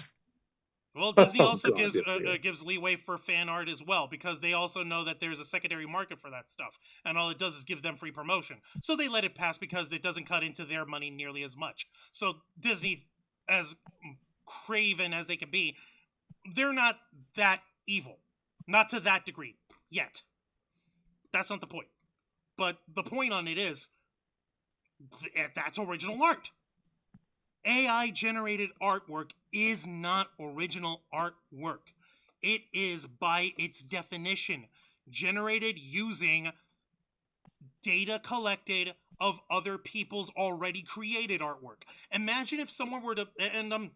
Well, Disney also God, gives leeway for fan art as well, because they also know that there's a secondary market for that stuff, and all it does is gives them free promotion. So they let it pass because it doesn't cut into their money nearly as much. So Disney, as craven as they can be, they're not that evil. Not to that degree. Yet. That's not the point. But the point on it is, that's original art. AI-generated artwork is not original artwork. It is, by its definition, generated using data collected of other people's already created artwork. Imagine if someone were to, and I'm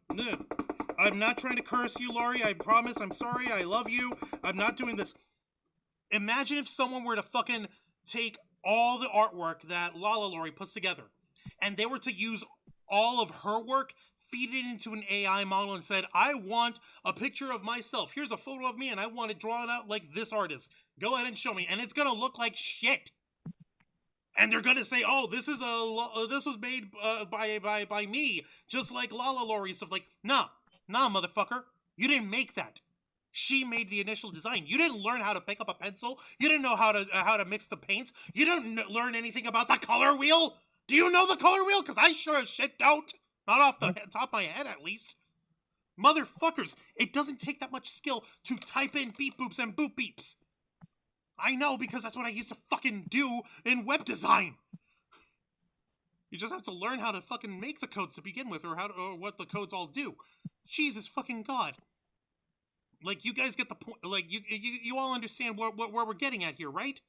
not trying to curse you, Laurie, I promise, I'm sorry, I love you, I'm not doing this. Imagine if someone were to fucking take all the artwork that Lala Lori puts together, and they were to use all of her work, feed it into an AI model, and said, I want a picture of myself. Here's a photo of me, and I want it drawn out like this artist. Go ahead and show me. And it's going to look like shit. And they're going to say, oh, this was made by me, just like Lala Lori stuff. Like, nah, motherfucker. You didn't make that. She made the initial design. You didn't learn how to pick up a pencil. You didn't know how to mix the paints. You didn't learn anything about the color wheel. Do you know the color wheel? Because I sure as shit don't. Not off the top of my head, at least. Motherfuckers, it doesn't take that much skill to type in beep boops and boop beeps. I know, because that's what I used to fucking do in web design. You just have to learn how to fucking make the codes to begin with, or what the codes all do. Jesus fucking God. Like, you guys get the point. Like, you all understand where we're getting at here, right?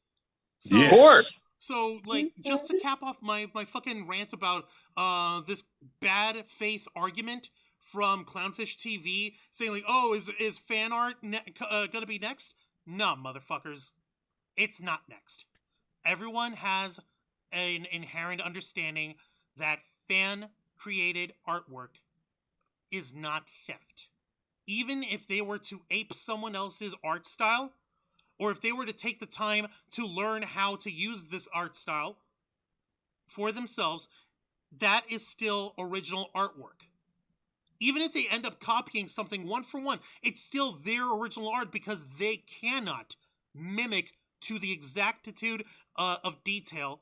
So, yes. Of course. So, like, just to cap off my fucking rant about this bad faith argument from Clownfish TV saying, like, oh, is fan art gonna be next? No, motherfuckers. It's not next. Everyone has an inherent understanding that fan-created artwork is not theft. Even if they were to ape someone else's art style, or if they were to take the time to learn how to use this art style for themselves, that is still original artwork. Even if they end up copying something one for one, it's still their original art, because they cannot mimic to the exactitude of detail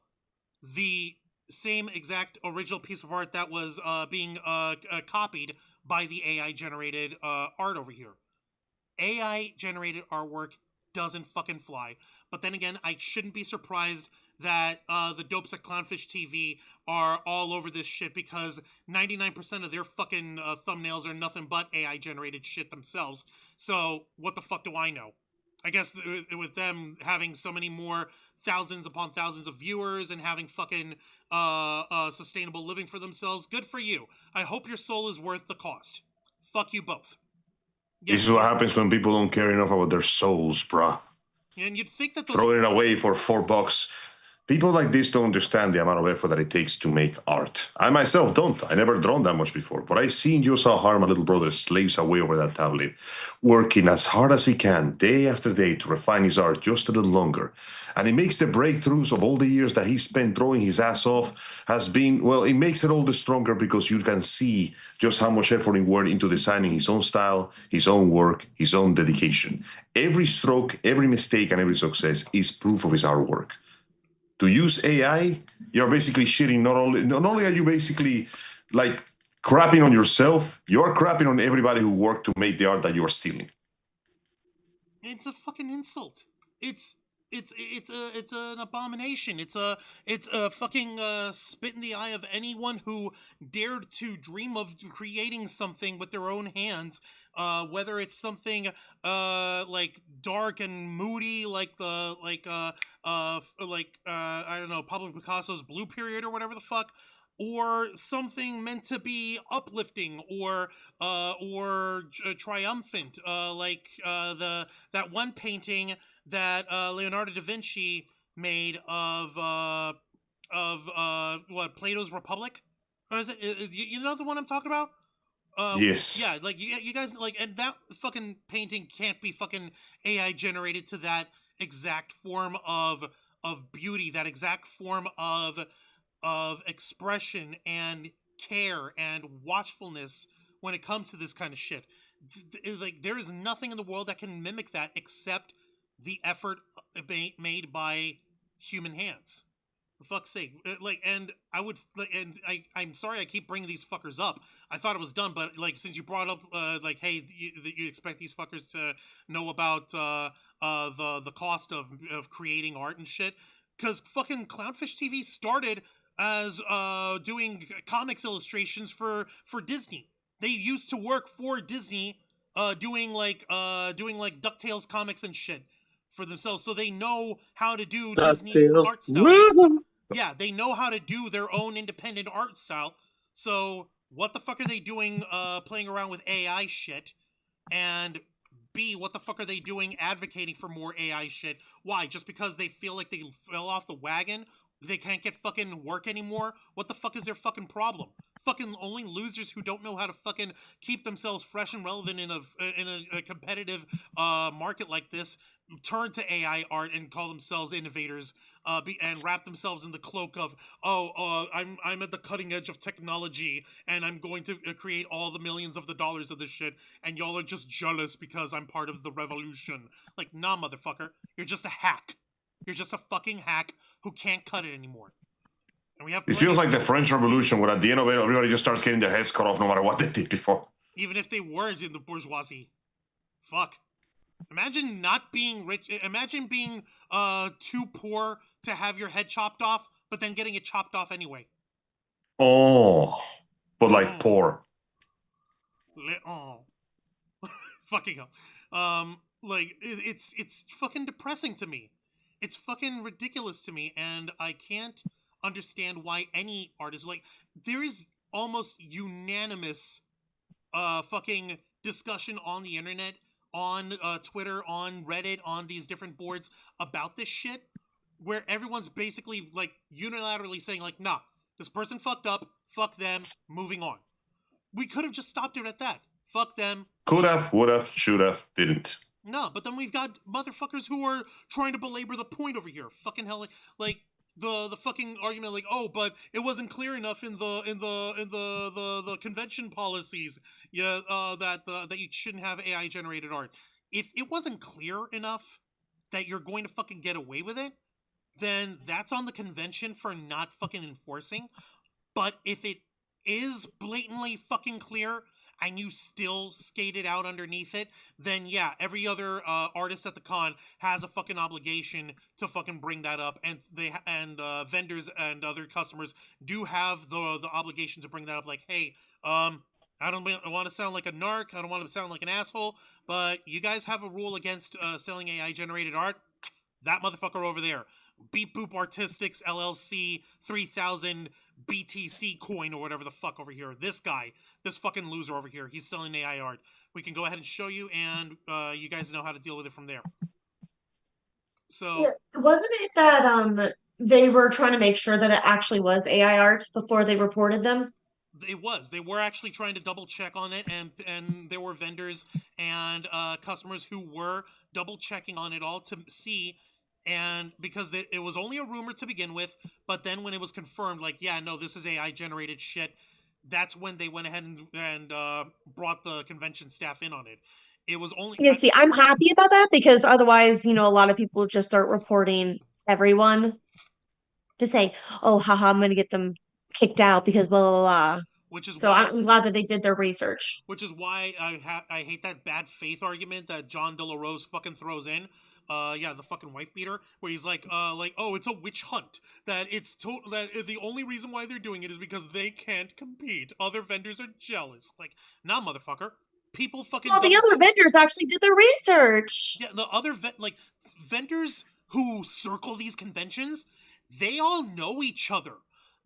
the same exact original piece of art that was being copied by the AI-generated art over here. AI-generated artwork doesn't fucking fly. But then again, I shouldn't be surprised that the dopes at Clownfish TV are all over this shit, because 99% of their fucking thumbnails are nothing but AI-generated shit themselves. So, what the fuck do I know? I guess with them having so many more thousands upon thousands of viewers and having fucking sustainable living for themselves, good for you. I hope your soul is worth the cost. Fuck you both. This is what happens when people don't care enough about their souls, bruh. And you'd think that those Throwing it away for $4. People like this don't understand the amount of effort that it takes to make art. I myself don't. I never drawn that much before. But I seen Yosa Har, my little brother, slaves away over that tablet, working as hard as he can, day after day, to refine his art just a little longer. And it makes the breakthroughs of all the years that he spent drawing his ass off it makes it all the stronger because you can see just how much effort he went into designing his own style, his own work, his own dedication. Every stroke, every mistake, and every success is proof of his hard work. To use AI, you're basically shitting. Not only are you basically like crapping on yourself, you're crapping on everybody who worked to make the art that you're stealing. It's a fucking insult. It's an abomination. It's a fucking spit in the eye of anyone who dared to dream of creating something with their own hands. Whether it's something like dark and moody, like I don't know, Pablo Picasso's Blue Period or whatever the fuck, or something meant to be uplifting or triumphant, like that one painting that Leonardo da Vinci made of what, Plato's Republic? Or is it you know the one I'm talking about? Yes. Yeah, like you guys like, and that fucking painting can't be fucking AI generated to that exact form of beauty, that exact form of expression and care and watchfulness when it comes to this kind of shit. Like, there is nothing in the world that can mimic that except the effort made by human hands. For fuck's sake. I'm sorry I keep bringing these fuckers up. I thought it was done, but like, since you brought up like, hey, you expect these fuckers to know about the cost of creating art and shit, because fucking Clownfish TV started as doing comics illustrations for Disney. They used to work for Disney, doing DuckTales comics and shit for themselves, so they know how to do Disney art style. Yeah, they know how to do their own independent art style. So what the fuck are they doing playing around with AI shit? And B, what the fuck are they doing advocating for more AI shit? Why? Just because they feel like they fell off the wagon? They can't get fucking work anymore? What the fuck is their fucking problem? Fucking only losers who don't know how to fucking keep themselves fresh and relevant in a competitive market like this turn to AI art and call themselves innovators, and wrap themselves in the cloak of, I'm at the cutting edge of technology and I'm going to create all the millions of the dollars of this shit, and y'all are just jealous because I'm part of the revolution. Like, nah, motherfucker, you're just a hack. You're just a fucking hack who can't cut it anymore. And we have. It feels like the French Revolution, where at the end of it, everybody just starts getting their heads cut off, no matter what they did before. Even if they weren't in the bourgeoisie, fuck. Imagine not being rich. Imagine being too poor to have your head chopped off, but then getting it chopped off anyway. Oh, but like poor. Oh, fucking hell. Like it's fucking depressing to me. It's fucking ridiculous to me, and I can't understand why any artist, like, there is almost unanimous fucking discussion on the internet, on Twitter, on Reddit, on these different boards about this shit, where everyone's basically like unilaterally saying like, nah, this person fucked up, fuck them, moving on. We could have just stopped it at that. Fuck them. Could have, would have, should have, didn't. No, but then we've got motherfuckers who are trying to belabor the point over here. Fucking hell, like the fucking argument, like, oh, but it wasn't clear enough in the convention policies, yeah, that you shouldn't have AI generated art. If it wasn't clear enough that you're going to fucking get away with it, then that's on the convention for not fucking enforcing. But if it is blatantly fucking clear and you still skate it out underneath it, then yeah, every other artist at the con has a fucking obligation to fucking bring that up, and vendors and other customers do have the obligation to bring that up. Like, hey, I don't want to sound like a narc. I don't want to sound like an asshole. But you guys have a rule against selling AI-generated art. That motherfucker over there. Beep Boop Artistics LLC 3000 BTC coin or whatever the fuck over here. This guy. This fucking loser over here. He's selling AI art. We can go ahead and show you, and you guys know how to deal with it from there. So... Yeah, wasn't it that they were trying to make sure that it actually was AI art before they reported them? It was. They were actually trying to double check on it, and there were vendors and customers who were double checking on it all to see, and because it was only a rumor to begin with, but then when it was confirmed, like, yeah, no, this is AI generated shit, that's when they went ahead and brought the convention staff in on it. It was only... Yeah, see, I'm happy about that because otherwise, a lot of people just start reporting everyone to say, oh, haha, I'm going to get them kicked out because blah, blah, blah. Which is So why, I'm glad that they did their research. Which is why I hate that bad faith argument that John De La Rose fucking throws in. Yeah, the fucking wife beater, where he's like, oh, it's a witch hunt. That the only reason why they're doing it is because they can't compete. Other vendors are jealous. Like, nah, motherfucker. People fucking... Well, the other vendors actually did their research. Yeah, the other vendors who circle these conventions, they all know each other.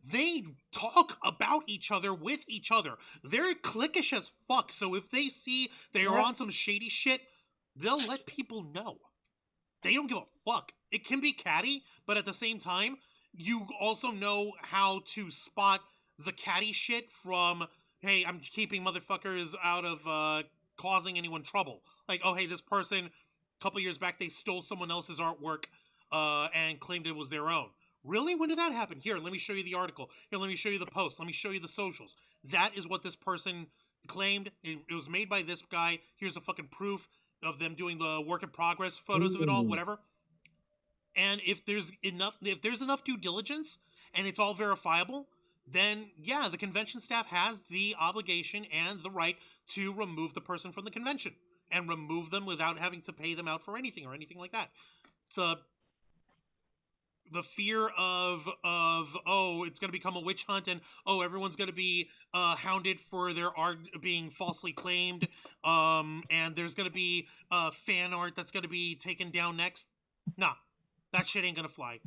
They talk about each other with each other. They're cliquish as fuck, so if they see they are on some shady shit, they'll let people know. They don't give a fuck. It can be catty, but at the same time, you also know how to spot the catty shit from, hey, I'm keeping motherfuckers out of causing anyone trouble. Like, oh, hey, this person, a couple years back, they stole someone else's artwork and claimed it was their own. Really? When did that happen? Here, let me show you the article. Here, let me show you the post. Let me show you the socials. That is what this person claimed. It was made by this guy. Here's a fucking proof of them doing the work in progress photos of it all, whatever. And if there's enough due diligence and it's all verifiable, then yeah, the convention staff has the obligation and the right to remove the person from the convention and remove them without having to pay them out for anything or anything like that. The fear of oh, it's going to become a witch hunt and oh, everyone's going to be hounded for their art being falsely claimed, and there's going to be fan art that's going to be taken down next. Nah, that shit ain't going to fly.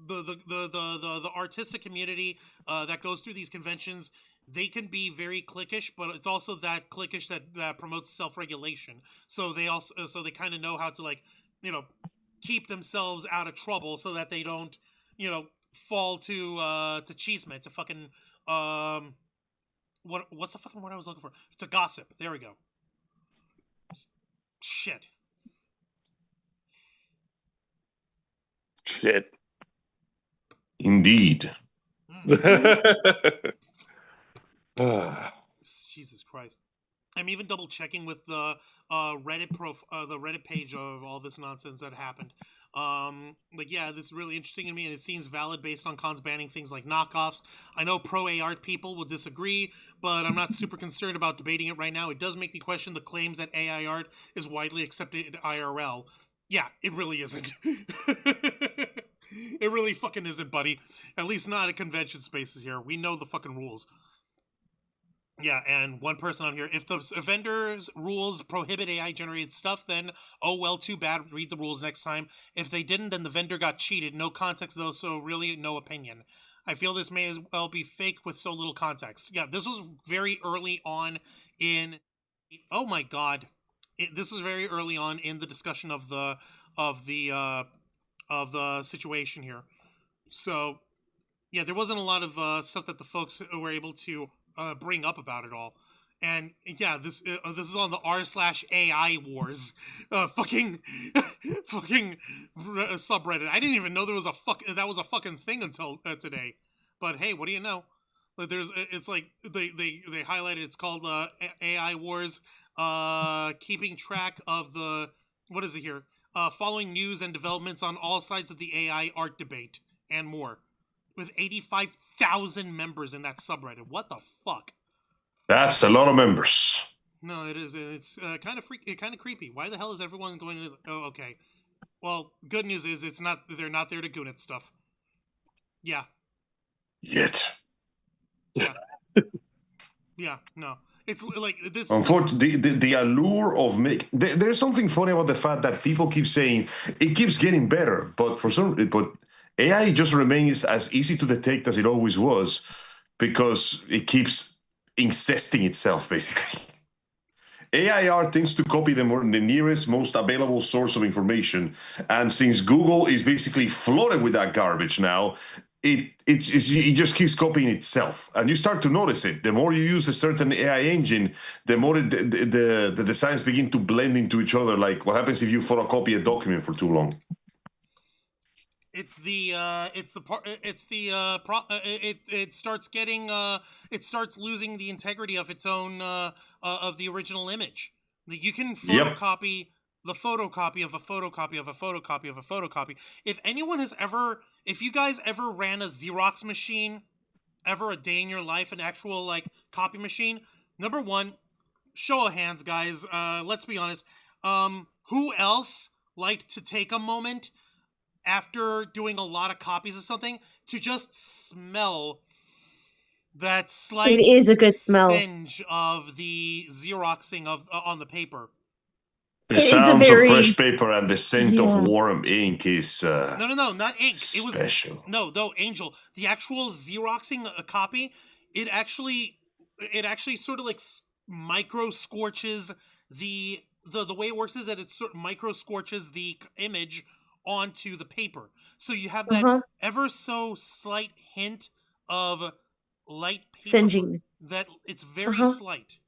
The artistic community that goes through these conventions, they can be very cliquish, but it's also that cliquish that promotes self-regulation. So they kind of know how to, like, keep themselves out of trouble so that they don't, fall to chisme, to fucking what's the fucking word I was looking for? To gossip. There we go. Shit. Indeed. Jesus Christ. I'm even double checking with the Reddit page of all this nonsense that happened. But yeah, this is really interesting to me, and it seems valid based on cons banning things like knockoffs. I know pro art people will disagree, but I'm not super concerned about debating it right now. It does make me question the claims that AI art is widely accepted IRL. Yeah, it really isn't. It really fucking isn't, buddy. At least not at convention spaces here. We know the fucking rules. Yeah, and one person on here, if the vendor's rules prohibit AI-generated stuff, then, oh, well, too bad, read the rules next time. If they didn't, then the vendor got cheated. No context, though, so really no opinion. I feel this may as well be fake with so little context. Yeah, this was very early on in... Oh, my God. This is very early on in the discussion of the situation here. So, yeah, there wasn't a lot of stuff that the folks were able to bring up about it all. And yeah, this is on the r/AI wars fucking subreddit. I didn't even know there was that was a fucking thing until today. But hey, what do you know? It's like they highlighted, it's called AI wars, keeping track of the, what is it here? Following news and developments on all sides of the AI art debate and more. With 85,000 members in that subreddit. What the fuck? That's a lot of members. No, it is. It's kind of creepy. Why the hell is everyone going to... Oh, okay. Well, good news is they're not there to goon at stuff. Yeah. Yet. Yeah. Yeah, no. It's like this. Unfortunately, the allure of there's something funny about the fact that people keep saying it keeps getting better, but AI just remains as easy to detect as it always was because it keeps incesting itself, basically. AI art tends to copy the nearest, most available source of information, and since Google is basically flooded with that garbage now, it just keeps copying itself, and you start to notice it. The more you use a certain AI engine, the more the designs begin to blend into each other. Like what happens if you photocopy a document for too long? It starts losing the integrity of its own of the original image. Like you can photocopy the photocopy of a photocopy of a photocopy of a photocopy. If you guys ever ran a Xerox machine, ever a day in your life, an actual like copy machine, number one, show of hands, guys. Let's be honest. Who else liked to take a moment after doing a lot of copies of something to just smell that slight It is a good smell. singe of the Xeroxing of on the paper? The sounds of fresh paper and the scent of warm ink is no, not ink. Special. No, Angel. The actual Xeroxing a copy, it actually sort of like micro scorches the way it works is that it sort of micro scorches the image onto the paper, so you have that ever so slight hint of light paper singeing. That it's very slight,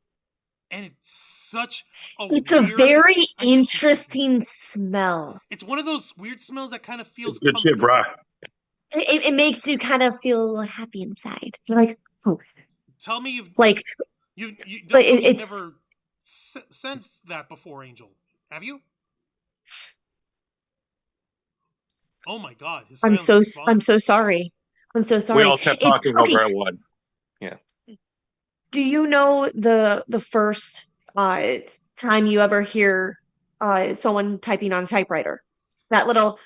and it's such a very interesting smell. It's one of those weird smells that kind of feels good shit, bro. It makes you kind of feel happy inside. You're like, oh. Tell me you've never sensed that before, Angel. Have you? Oh my God! I'm so sorry. I'm so sorry. We all kept talking over at one. Yeah. Do you know the first time you ever hear someone typing on a typewriter? That little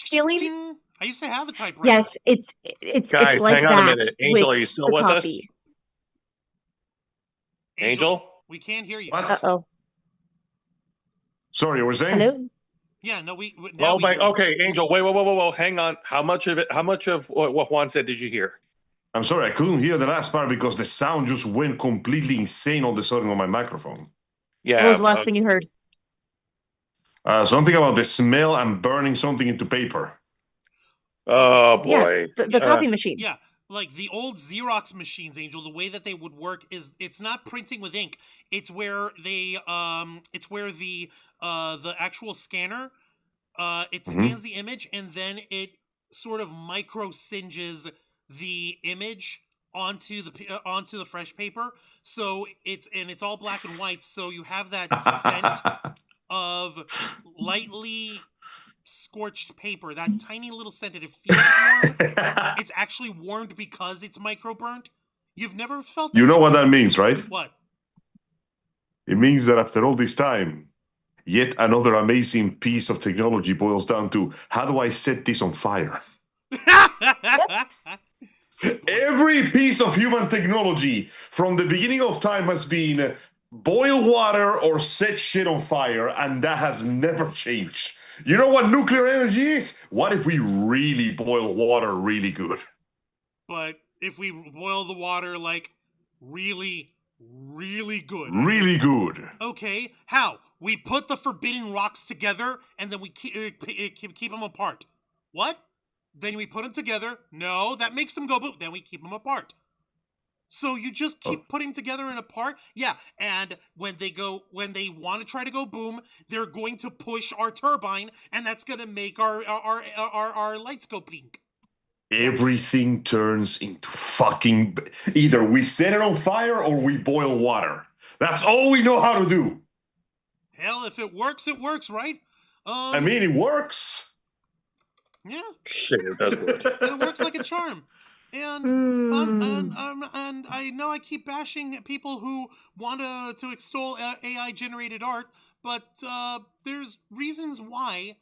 feeling. I used to have a typewriter. Yes, it's Guys, like hang on that. a minute. Angel, are you still with us? Angel? We can't hear you. Uh-oh. Sorry, we're saying? Hello? Yeah, no, okay, Angel, wait, hang on. How much of what Juan said did you hear? I'm sorry, I couldn't hear the last part because the sound just went completely insane all of a sudden on my microphone. Yeah. What was the last thing you heard? Something about the smell and burning something into paper. Oh boy. Yeah, the copy machine. Yeah, like the old Xerox machines, Angel, the way that they would work is it's not printing with ink. It's where the actual scanner it scans the image and then it sort of micro singes the image onto the fresh paper. So it's all black and white, so you have that scent of lightly scorched paper, that tiny little scent, and it feels warm. It's actually warmed because it's micro burnt. You've never felt that? You know what that means, right? What? It means that after all this time, yet another amazing piece of technology boils down to, how do I set this on fire? Every piece of human technology from the beginning of time has been boil water or set shit on fire, and that has never changed. You know what nuclear energy is? What if we really boil water really good? But if we boil the water like really, really good. Really good. Okay, how? We put the forbidden rocks together and then we keep them apart. What? Then we put them together. No, that makes them go boom. Then we keep them apart. So you just keep putting together and apart? Yeah, and when they want to try to go boom, they're going to push our turbine, and that's going to make our lights go pink. Everything turns into fucking... Either we set it on fire or we boil water. That's all we know how to do. Hell, if it works, right? I mean, it works. Yeah. Shit, it does work. And it works like a charm. And I know I keep bashing people who want to extol AI generated art, but there's reasons why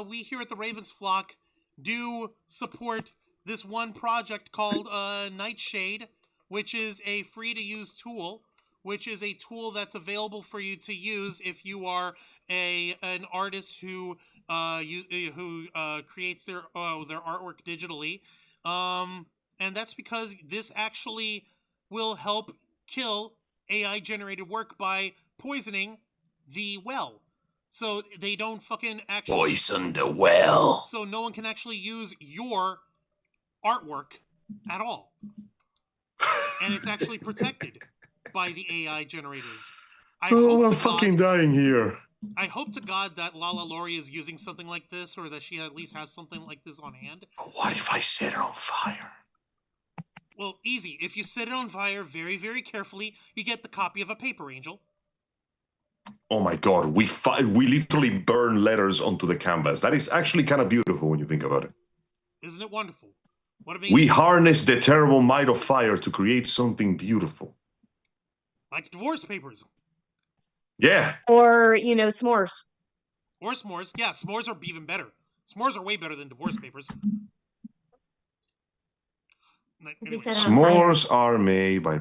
we here at the Ravens Flock do support this one project called Nightshade, which is a free-to-use tool, which is a tool that's available for you to use if you are an artist who creates their artwork digitally, and that's because this actually will help kill AI-generated work by poisoning the well. So they don't fucking actually Poison the well. So no one can actually use your artwork at all. And it's actually protected by the AI generators. I'm fucking dying here. I hope to God that Lala Lori is using something like this, or that she at least has something like this on hand. What if I set it on fire? Well, easy. If you set it on fire very, very carefully, you get the copy of a paper angel. Oh my God, we literally burn letters onto the canvas. That is actually kind of beautiful when you think about it. Isn't it wonderful? What amazing. We harness the terrible might of fire to create something beautiful. Like divorce papers. Yeah. Or, s'mores. Or s'mores. Yeah, s'mores are even better. S'mores are way better than divorce papers. Anyway. S'mores are made by...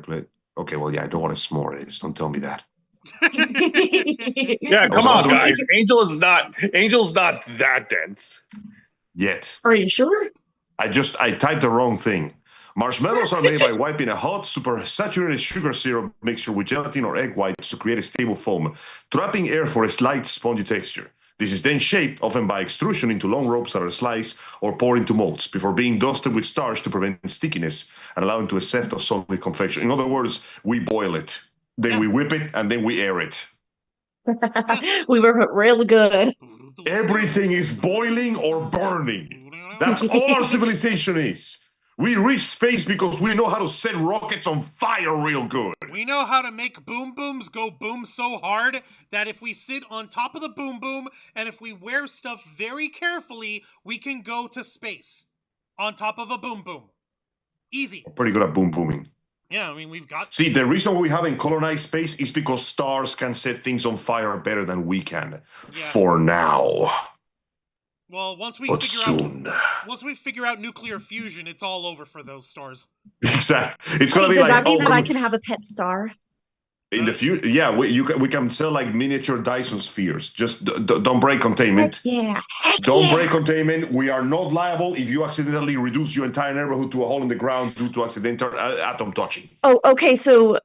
Okay, well, yeah, I don't know what a s'more is. Don't tell me that. Yeah, come on, guys. Angel's not that dense. Yet. Are you sure? I typed the wrong thing. Marshmallows are made by wiping a hot, super saturated sugar syrup mixture with gelatin or egg whites to create a stable foam, trapping air for a slight spongy texture. This is then shaped, often by extrusion, into long ropes that are sliced or poured into molds before being dusted with starch to prevent stickiness and allow into a set of solid confection. In other words, we boil it, then we whip it, and then we air it. We were real good. Everything is boiling or burning. That's all our civilization is. We reach space because we know how to set rockets on fire real good. We know how to make boom booms go boom so hard that if we sit on top of the boom boom and if we wear stuff very carefully, we can go to space on top of a boom boom. Easy. We're pretty good at boom booming. Yeah, I mean, we've got... See, the reason we haven't colonized space is because stars can set things on fire better than we can. Yeah. For now. Well, once we figure out nuclear fusion, it's all over for those stars. Exactly. It's gonna be does like, that mean that I can have a pet star? In the future, yeah, we can sell like miniature Dyson spheres. Just don't break containment. Heck yeah. Don't break containment. We are not liable if you accidentally reduce your entire neighborhood to a hole in the ground due to accidental atom touching. Oh, okay. So,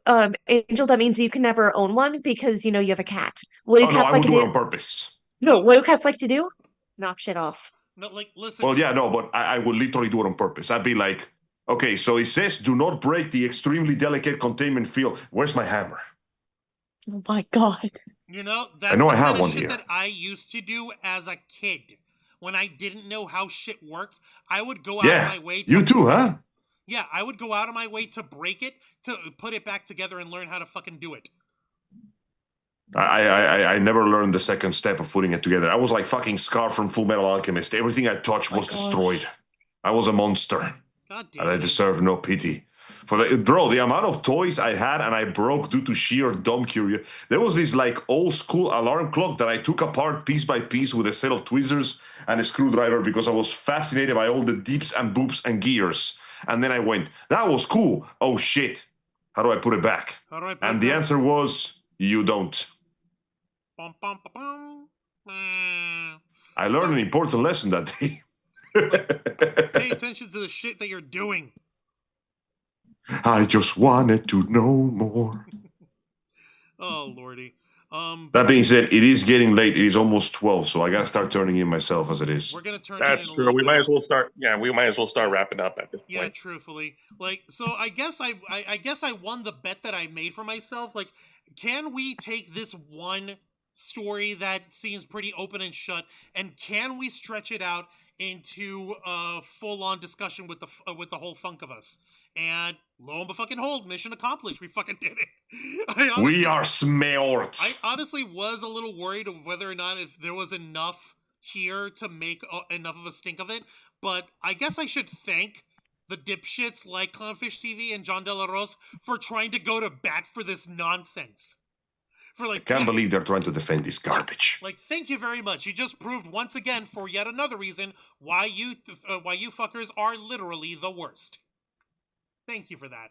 Angel, that means you can never own one because you have a cat. What do cats I like would to do do? it on purpose. No, what do cats like to do? Knock shit off. No, like, listen. Well, yeah, no, but I would literally do it on purpose. I'd be like, okay, so it says do not break the extremely delicate containment field. Where's my hammer? Oh my God. That's I know the I have kind of one shit here. that I used to do as a kid. When I didn't know how shit worked, I would go out of my way to... You too, huh? Yeah, I would go out of my way to break it, to put it back together and learn how to fucking do it. I never learned the second step of putting it together. I was like fucking Scar from Full Metal Alchemist. Everything I touched was destroyed. I was a monster. God damn and I deserve no pity. The amount of toys I had and I broke due to sheer dumb curiosity. There was this like old school alarm clock that I took apart piece by piece with a set of tweezers and a screwdriver because I was fascinated by all the deeps and boops and gears. And then I went, that was cool. Oh shit. How do I put it back? And the answer was, you don't. Bum, bum, bum, bum. I learned an important lesson that day. Pay attention to the shit that you're doing. I just wanted to know more. Oh, Lordy. That being said, it is getting late. It is almost 12, so I gotta start turning in myself as it is. We're gonna turn. That's true. We might as well start. Yeah, we might as well start wrapping up at this point. Yeah, truthfully, so I guess I won the bet that I made for myself. Like, can we take this one story that seems pretty open and shut, and can we stretch it out into a full-on discussion with the whole funk of us? And lo and behold, mission accomplished. We fucking did it. We are smart. I honestly was a little worried of whether or not if there was enough here to make enough of a stink of it. But I guess I should thank the dipshits like Clownfish TV and John De La Rose for trying to go to bat for this nonsense. I can't believe they're trying to defend this garbage. Thank you very much. You just proved once again, for yet another reason, why you fuckers are literally the worst. Thank you for that.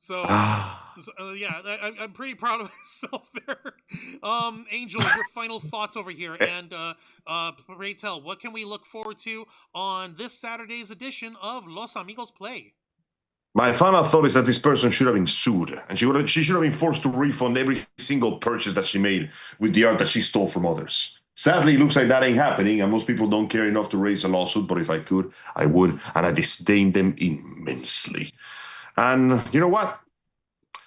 So, Ah. yeah, I'm pretty proud of myself there. Angel, your final thoughts over here, and pray tell, what can we look forward to on this Saturday's edition of Los Amigos Play? My final thought is that this person should have been sued, and she should have been forced to refund every single purchase that she made with the art that she stole from others. Sadly, it looks like that ain't happening, and most people don't care enough to raise a lawsuit, but if I could, I would, and I disdain them immensely. And you know what?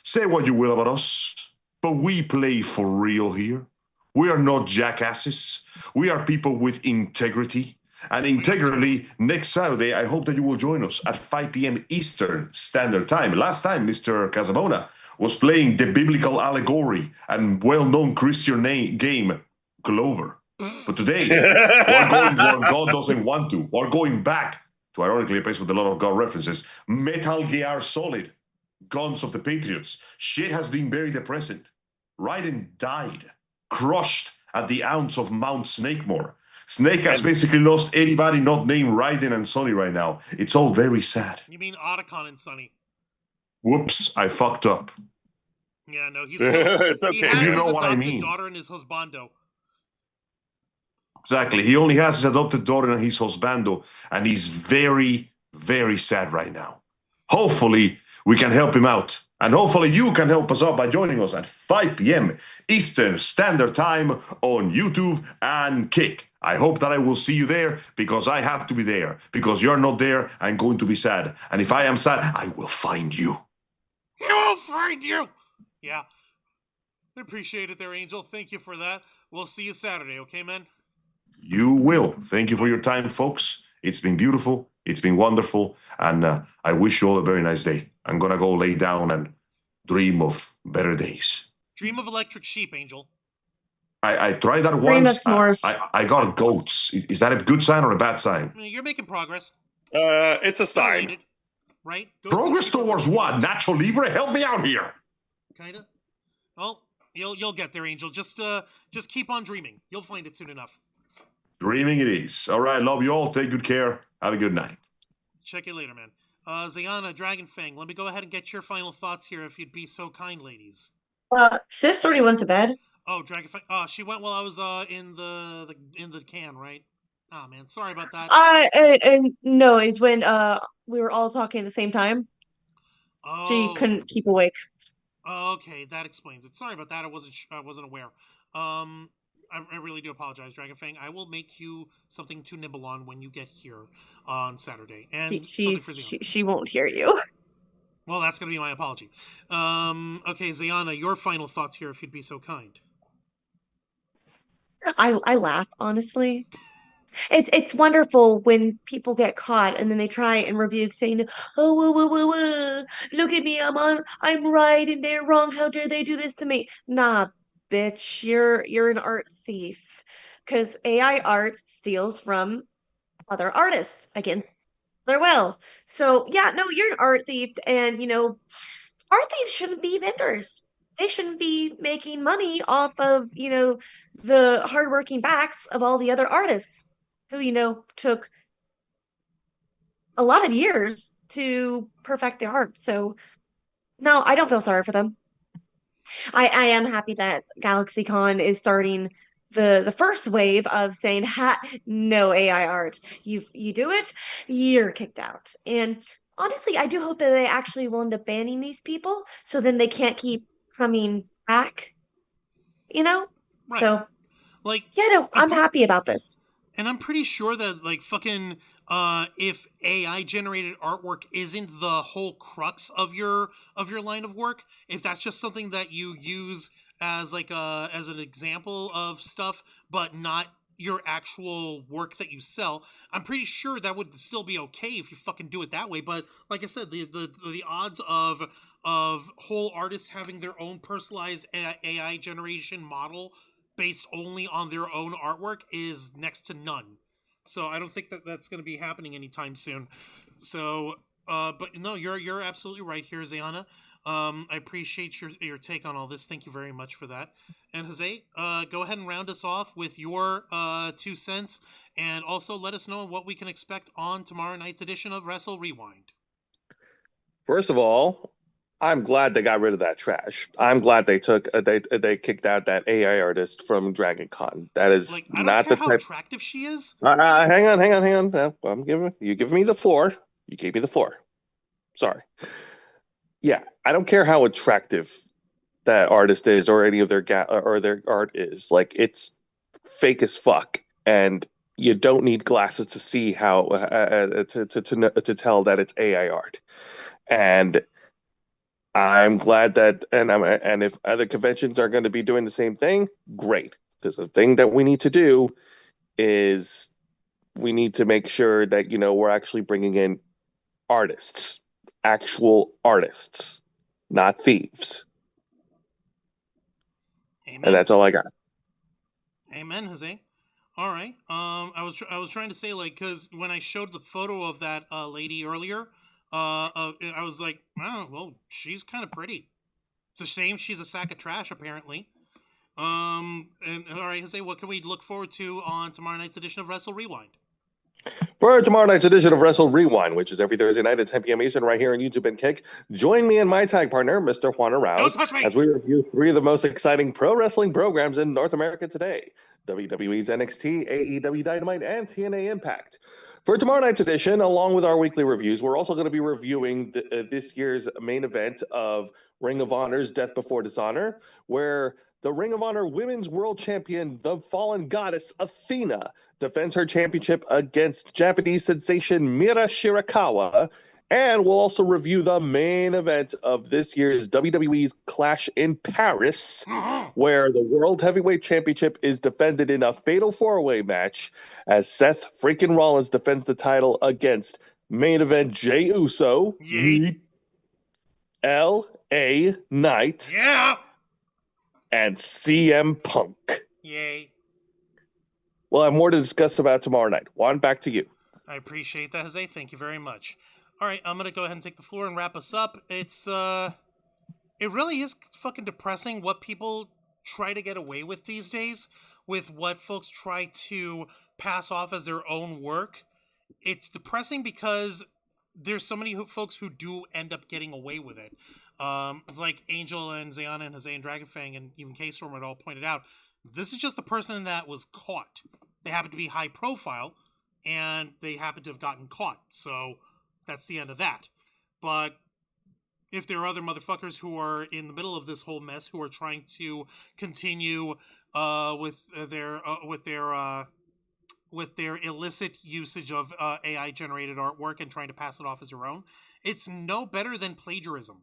Say what you will about us, but we play for real here. We are not jackasses. We are people with integrity. And integrally, next Saturday, I hope that you will join us at 5 p.m. Eastern Standard Time. Last time, Mr. Casabona was playing the biblical allegory and well-known Christian game, Glover. But today, we're going where God doesn't want to. We're going back to, ironically, a place with a lot of God references, Metal Gear Solid, Guns of the Patriots. Shit has been very depressing. Raiden died, crushed at the ounce of Mount Snakemore. Snake has basically lost anybody not named Raiden and Sonny right now. It's all very sad. You mean Otacon and Sonny? Whoops, I fucked up. Yeah, no, he's It's okay. He has You know his what I adopted mean. daughter and his husbando. Exactly. He only has his adopted daughter and his husbando, and he's very, very sad right now. Hopefully, we can help him out. And hopefully you can help us out by joining us at 5 p.m. Eastern Standard Time on YouTube and Kick. I hope that I will see you there because I have to be there. Because you're not there, I'm going to be sad. And if I am sad, I will find you. He will find you! Yeah. I appreciate it there, Angel. Thank you for that. We'll see you Saturday, okay, man? You will. Thank you for your time, folks. It's been beautiful. It's been wonderful. And I wish you all a very nice day. I'm going to go lay down and dream of better days. Dream of electric sheep, Angel. I tried that Dream of once. s'mores. I got goats. Is that a good sign or a bad sign? You're making progress. It's a They're sign. related, right? Goats and Progress sheep are towards related. what? Nacho Libre? Help me out here. Kinda. Well, you'll get there, Angel. Just keep on dreaming. You'll find it soon enough. Dreaming it is. All right, love you all. Take good care. Have a good night. Check you later, man. Zayana, Dragonfang, let me go ahead and get your final thoughts here, if you'd be so kind, ladies. Sis already went to bed. Oh, Dragonfang. She went while I was in the can, right? Oh man, sorry about that. And no, it's when we were all talking at the same time. She Oh, couldn't keep awake. okay, that explains it. Sorry about that. I wasn't aware. I really do apologize, Dragonfang. I will make you something to nibble on when you get here on Saturday, and something for Zayana. She won't hear you. Well, that's gonna be my apology. Okay, Zayana, your final thoughts here, if you'd be so kind. I laugh, honestly. It's wonderful when people get caught and then they try and rebuke, saying, "Oh, whoa, whoa, whoa, whoa. Look at me, I'm right and they're wrong. How dare they do this to me?" Nah, bitch, you're an art thief. Because AI art steals from other artists against their will. So yeah, no, you're an art thief, and art thieves shouldn't be vendors. They shouldn't be making money off of, the hardworking backs of all the other artists who, took a lot of years to perfect their art. So no, I don't feel sorry for them. I am happy that GalaxyCon is starting the first wave of saying, no AI art. You do it, you're kicked out. And honestly, I do hope that they actually will end up banning these people so then they can't keep coming back. Right. So Like, yeah, no, I'm happy about this. And I'm pretty sure that, like, fucking, if AI generated artwork isn't the whole crux of your line of work, if that's just something that you use as as an example of stuff, but not your actual work that you sell, I'm pretty sure that would still be okay if you fucking do it that way. But like I said, the odds of whole artists having their own personalized AI generation model based only on their own artwork is next to none. So I don't think that that's going to be happening anytime soon. So, but no, you're absolutely right here, Zayana. I appreciate your take on all this. Thank you very much for that. And Jose, go ahead and round us off with your 2 cents, and also let us know what we can expect on tomorrow night's edition of Wrestle Rewind. First of all, I'm glad they got rid of that trash. I'm glad they took they kicked out that AI artist from DragonCon. That is Like, I don't not care the how type. attractive she is. Hang on. No, I'm giving you giving me the floor. You gave me the floor. Sorry. Yeah, I don't care how attractive that artist is or any of or their art is. Like it's fake as fuck, and you don't need glasses to see how to tell that it's AI art. And I'm glad that, and if other conventions are going to be doing the same thing, great. Because the thing that we need to do is we need to make sure that we're actually bringing in artists, actual artists, not thieves. And Amen. that's all I got. Amen, Jose. All right. I was trying to say, like, because when I showed the photo of that lady earlier, I was like, oh, well, she's kind of pretty. It's a shame she's a sack of trash, apparently. And all right, Jose, what can we look forward to on tomorrow night's edition of Wrestle Rewind? For tomorrow night's edition of Wrestle Rewind, which is every Thursday night at 10 p.m. Eastern, right here on YouTube and Kick, join me and my tag partner, Mr. Juan Don't Arouse, touch me! as we review three of the most exciting pro wrestling programs in North America today: WWE's NXT, AEW Dynamite, and TNA Impact. For tomorrow night's edition, along with our weekly reviews, we're also going to be reviewing this year's main event of Ring of Honor's Death Before Dishonor, where the Ring of Honor Women's World Champion, the Fallen Goddess Athena, defends her championship against Japanese sensation Mira Shirakawa. And we'll also review the main event of this year's WWE's Clash in Paris, where the World Heavyweight Championship is defended in a fatal four-way match as Seth freaking Rollins defends the title against main event Jey Uso, Yeet. LA Knight, Yeah! and CM Punk. Yay. We'll have more to discuss about tomorrow night. Juan, back to you. I appreciate that, Jose. Thank you very much. All right, I'm going to go ahead and take the floor and wrap us up. It really is fucking depressing what people try to get away with these days, with what folks try to pass off as their own work. It's depressing because there's so many folks who do end up getting away with it. It's like Angel and Zayana and Jose and Dragonfang and even K-Storm had all pointed out. This is just the person that was caught. They happen to be high profile, and they happen to have gotten caught. So that's the end of that. But if there are other motherfuckers who are in the middle of this whole mess who are trying to continue with their illicit usage of AI generated artwork and trying to pass it off as their own, it's no better than plagiarism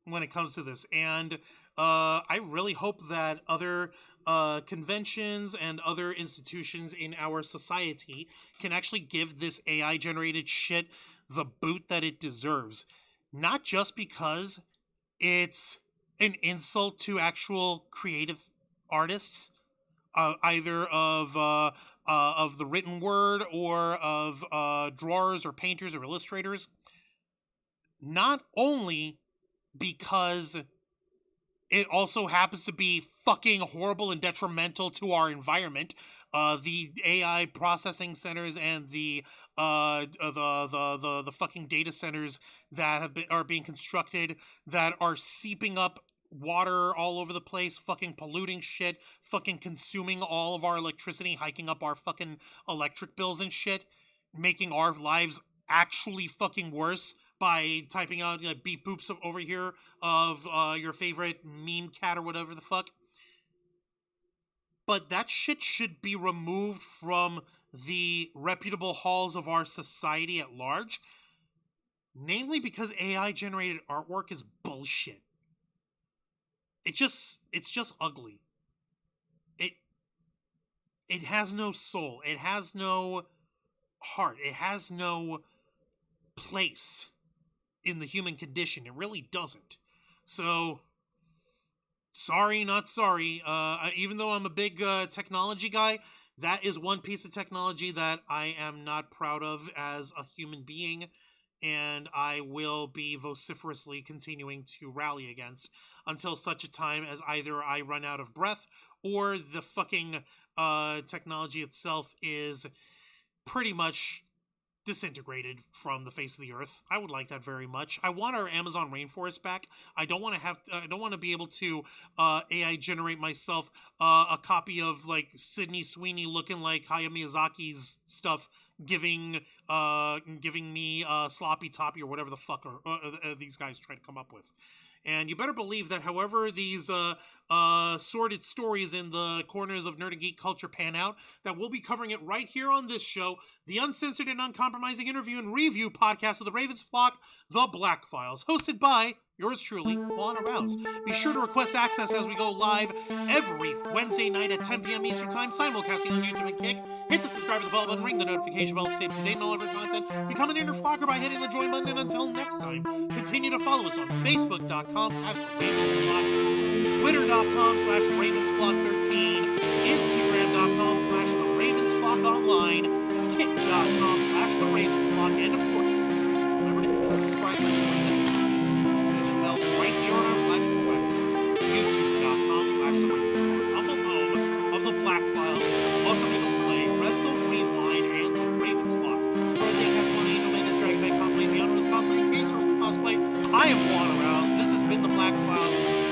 when it comes to this. And I really hope that other conventions and other institutions in our society can actually give this AI generated shit the boot that it deserves. Not just because it's an insult to actual creative artists, either of the written word or of drawers or painters or illustrators. Not only because it also happens to be fucking horrible and detrimental to our environment. The AI processing centers and the fucking data centers that are being constructed that are seeping up water all over the place, fucking polluting shit, fucking consuming all of our electricity, hiking up our fucking electric bills and shit, making our lives actually fucking worse by typing out beep boops over here of your favorite meme cat or whatever the fuck. But that shit should be removed from the reputable halls of our society at large. Namely because AI generated artwork is bullshit. It's just ugly. It has no soul. It has no heart. It has no place in the human condition. It really doesn't. So, sorry, not sorry. Even though I'm a big technology guy, that is one piece of technology that I am not proud of as a human being, and I will be vociferously continuing to rally against until such a time as either I run out of breath or the fucking technology itself is pretty much disintegrated from the face of the earth. I would like that very much. I want our Amazon rainforest back. I don't want to be able to AI generate myself a copy of like Sydney Sweeney looking like Hayao Miyazaki's stuff, giving me sloppy toppy or whatever the fuck these guys try to come up with. And you better believe that however these sordid stories in the corners of nerd and geek culture pan out, that we'll be covering it right here on this show, the uncensored and uncompromising interview and review podcast of the Ravens flock, The Black Files, hosted by yours truly, Juan Arouse. Be sure to request access as we go live every Wednesday night at 10 p.m. Eastern Time, simulcasting on YouTube and Kick. Hit the subscribe to the bell button, ring the notification bell, stay up to date on all of our content. Become an inner flocker by hitting the join button, and until next time, continue to follow us on Facebook.com/RavensFlock, Twitter.com/RavensFlock13, Instagram.com/TheRavensFlockOnline, Kick.com/TheRavensFlock, and of course, remember to hit the subscribe button right here on our flagship website, youtube.com/TheRavensFlock, humble home of the Black Files, Los Amigos Play, Wrestle, Rewind, and the Ravens Flock. Rosie Castle, Angel Man, Dragon Cosplays, Yano's Cosplay, Case, Cosplay. I am Juan Arouse. This has been the Black Files.